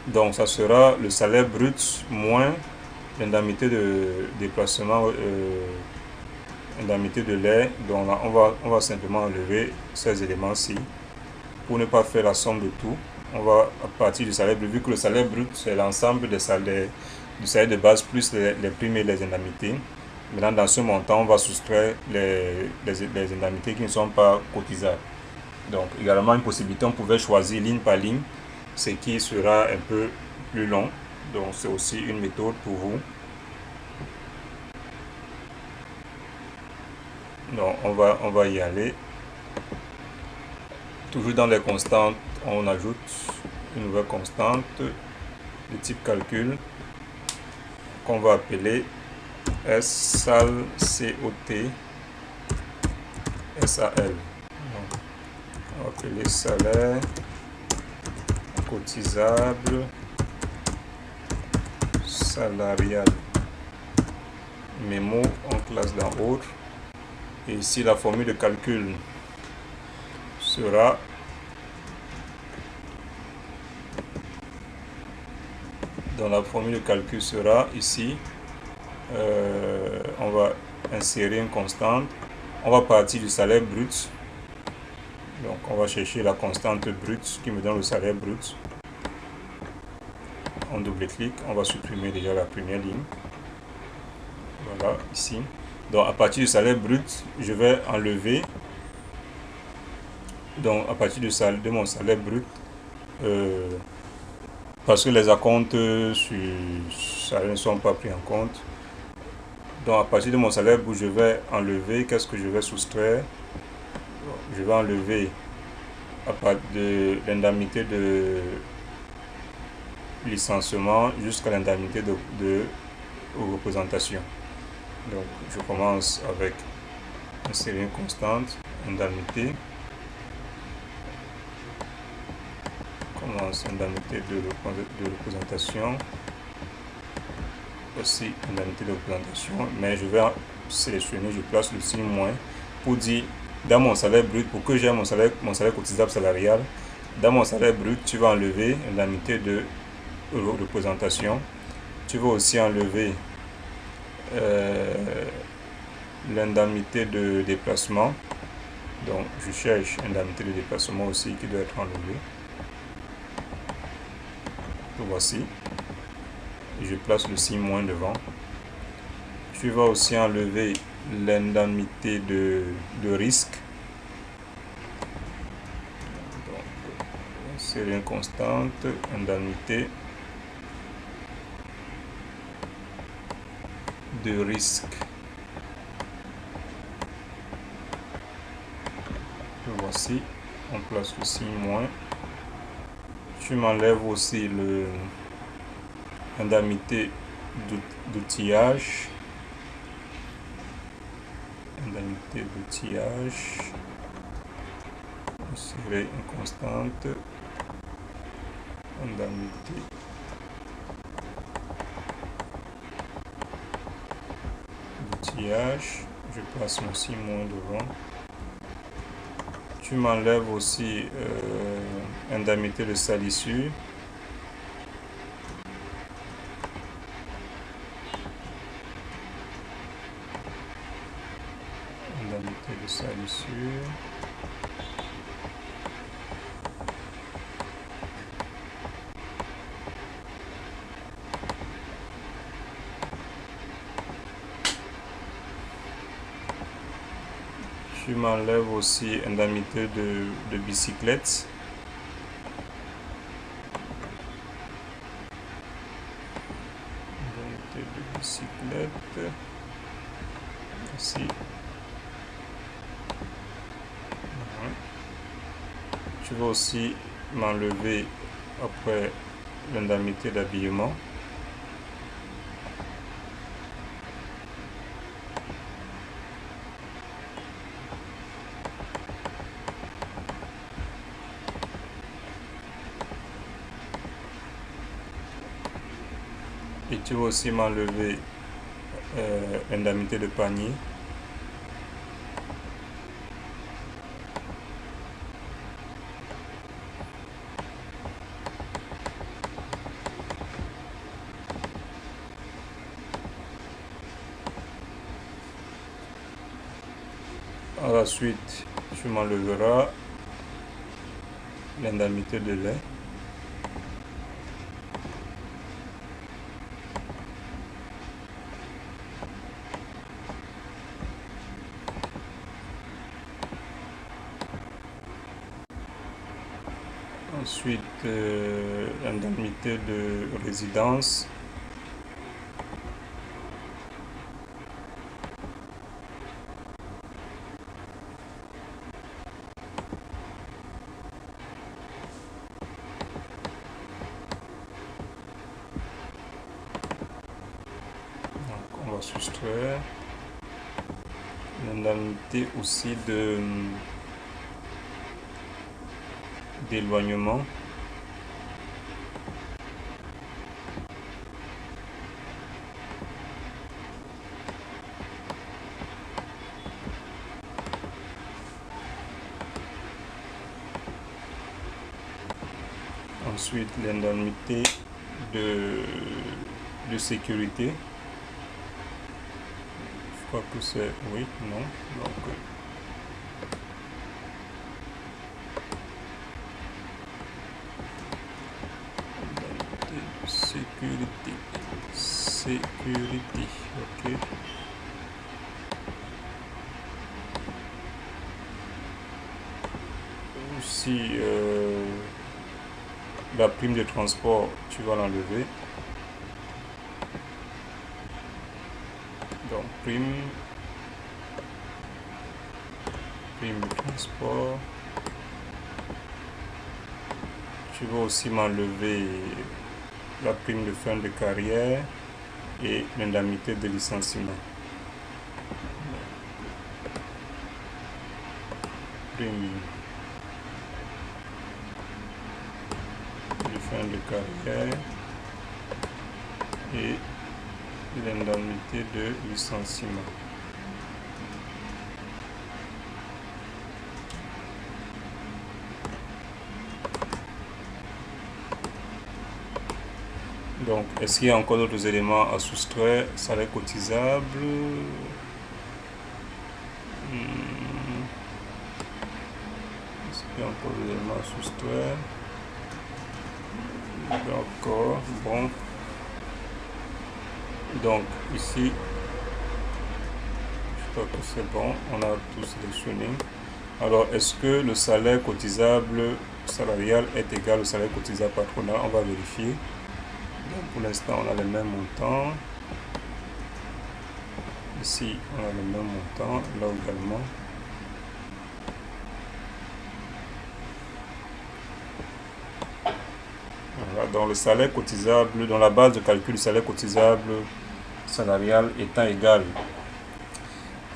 S1: Donc ça sera le salaire brut moins l'indemnité de déplacement, indemnité de l'aide. Donc là, on va simplement enlever ces éléments-ci pour ne pas faire la somme de tout. On va, à partir du salaire brut, vu que le salaire brut c'est l'ensemble des salaires, du salaire de base plus les primes et les indemnités. Maintenant, dans ce montant, on va soustraire les indemnités qui ne sont pas cotisables. Donc, également, une possibilité, on pouvait choisir ligne par ligne, ce qui sera un peu plus long. Donc, c'est aussi une méthode pour vous. Donc, on va y aller. Toujours dans les constantes, on ajoute une nouvelle constante de type calcul qu'on va appeler SAL COT SAL. On va appeler salaire cotisable salarial. Mémo en classe d'en haut. Et ici, la formule de calcul sera ici. On va insérer une constante. On va partir du salaire brut. Donc, on va chercher la constante brute qui me donne le salaire brut. On double-clique, on va supprimer déjà la première ligne. Voilà, ici. Donc, à partir du salaire brut, je vais enlever. Donc, à partir de mon salaire brut, parce que les acomptes sur salaire ne sont pas pris en compte. Donc, à partir de mon salaire brut, je vais enlever. Qu'est-ce que je vais soustraire? Je vais enlever à partir de l'indemnité de licenciement jusqu'à l'indemnité de représentation. Donc, je commence avec une série constante, indemnité. Commence indemnité de représentation. Aussi indemnité de représentation. Mais je vais sélectionner, je place le signe moins pour dire dans mon salaire brut, pour que j'ai mon salaire cotisable salarial, dans mon salaire brut, tu vas enlever l'indemnité de représentation. Tu vas aussi enlever l'indemnité de déplacement. Donc, je cherche indemnité de déplacement aussi qui doit être enlevée. Voici. Je place le signe moins devant. Tu vas aussi enlever l'indemnité de risque. C'est une constante, indemnité de risque. Voici, on place le signe moins. Tu m'enlèves aussi l'indemnité d'outillage. Indemnité d'outillage. Insérer une constante. Indemnité d'outillage. Je place mon signe moins devant. Tu m'enlèves aussi indemnité de salissure. Indemnité de salissure. Tu m'enlèves aussi indemnité de bicyclette. Indemnité de bicyclette. Ici. Tu vas aussi m'enlever après l'indemnité d'habillement. tu vas aussi m'enlever l'indemnité de panier. À la suite, tu m'enlèveras l'indemnité de lait. Ensuite, l'indemnité de résidence. Donc, on va soustraire l'indemnité aussi d'éloignement. Ensuite, l'indemnité de sécurité. Je crois que c'est oui, non. Donc, sécurité, ok. Aussi la prime de transport, tu vas l'enlever. Donc prime de transport. Tu vas aussi m'enlever la prime de fin de carrière et l'indemnité de licenciement. Prime de fin de carrière et l'indemnité de licenciement. Donc, est-ce qu'il y a encore d'autres éléments à soustraire? Salaire cotisable. Est-ce qu'il y a encore des éléments à soustraire? D'accord, bon. Donc, ici, je crois que c'est bon. On a tout sélectionné. Alors, est-ce que le salaire cotisable salarial est égal au salaire cotisable patronal? On va vérifier. Donc, pour l'instant, on a le même montant. Ici, on a le même montant. Là également. Voilà, donc le salaire cotisable, dans la base de calcul du salaire cotisable salarial étant égal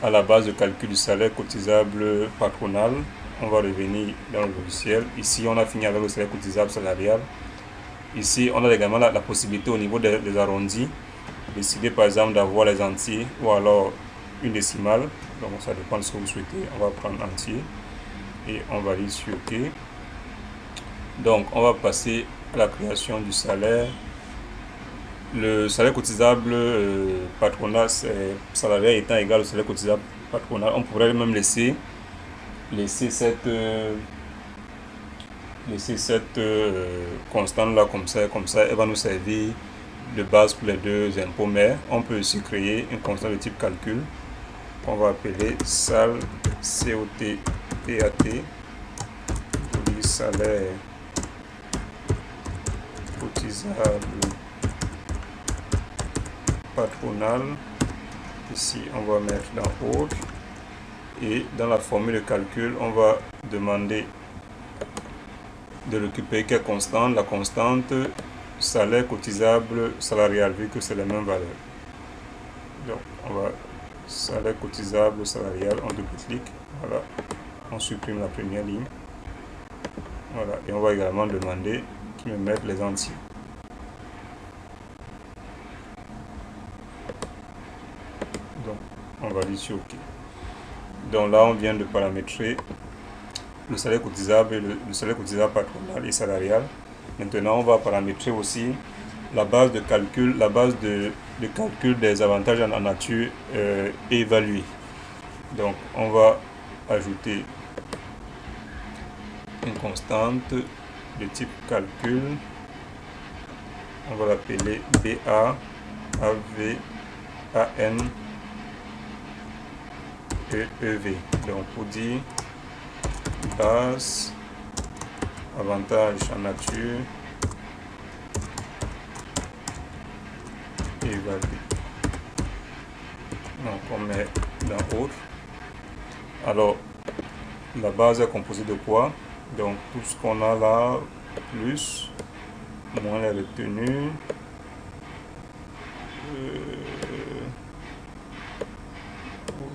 S1: à la base de calcul du salaire cotisable patronal, on va revenir dans le logiciel. Ici, on a fini avec le salaire cotisable salarial. Ici, on a également la possibilité au niveau des arrondis, décider par exemple d'avoir les entiers ou alors une décimale. Donc ça dépend de ce que vous souhaitez. On va prendre entier et on va aller sur OK. Donc on va passer à la création du salaire. Le salaire cotisable patronal, salarial étant égal au salaire cotisable patronal, on pourrait même laisser cette constante là comme ça, elle va nous servir de base pour les deux impôts, mais on peut aussi créer une constante de type calcul qu'on va appeler SAL COT-PAT, salaire cotisable patronal. Ici on va mettre dans autre et dans la formule de calcul on va demander de récupérer quelle constante, la constante salaire cotisable salarial, vu que c'est la même valeur. Donc on va salaire cotisable salarial, on double-clic, voilà, on supprime la première ligne, voilà, et on va également demander qu'ils me mettent les entiers. va dire sur OK. Donc là, on vient de paramétrer le salaire cotisable, le salaire cotisable patronal et salarial. Maintenant, on va paramétrer aussi la base de calcul, calcul des avantages en nature évalués. Donc, on va ajouter une constante de type calcul. On va l'appeler BA AVAN EEV. Donc, pour dire base avantage en nature évalué. Donc, on met dans autre. Alors, la base est composée de quoi? Donc, tout ce qu'on a là, plus, moins les retenues,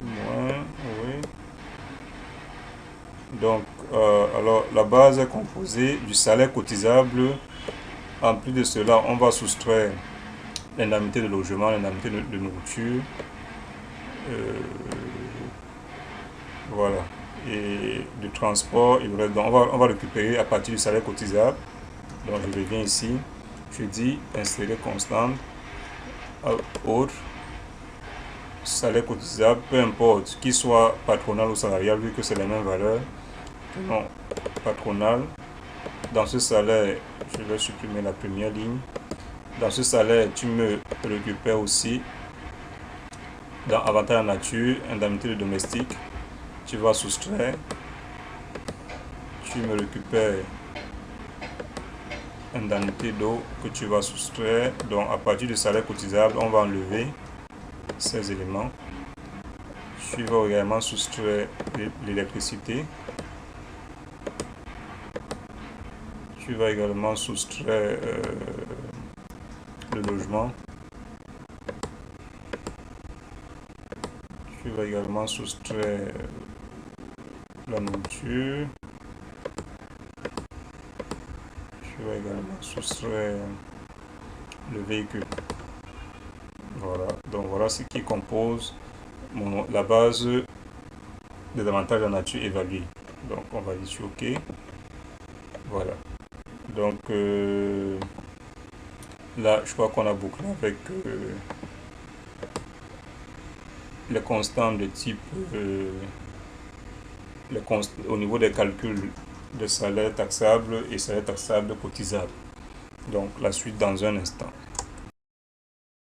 S1: moins, oui. Donc, alors, la base est composée du salaire cotisable. En plus de cela, on va soustraire l'indemnité de logement, l'indemnité de nourriture. Voilà. Et de transport, il reste. Donc on va récupérer à partir du salaire cotisable. Donc je reviens ici, je dis insérer constante, autre, salaire cotisable, peu importe qu'il soit patronal ou salarial, vu que c'est la même valeur. Non, patronal. Dans ce salaire, je vais supprimer la première ligne. Dans ce salaire, tu me récupères aussi dans avantage en nature, indemnité de domestique. Tu vas soustraire, tu me récupères indemnité d'eau que tu vas soustraire. Donc à partir du salaire cotisable, on va enlever ces éléments. Tu vas également soustraire l'électricité. Tu vas également soustraire le logement. Tu vas également soustraire la nourriture. Tu vas également soustraire le véhicule. Voilà, donc voilà ce qui compose la base des avantages en nature évalués. Donc on va dire sur OK. Voilà. Donc là, je crois qu'on a bouclé avec les constantes de type au niveau des calculs de salaire taxable et salaire taxable cotisable. Donc la suite dans un instant.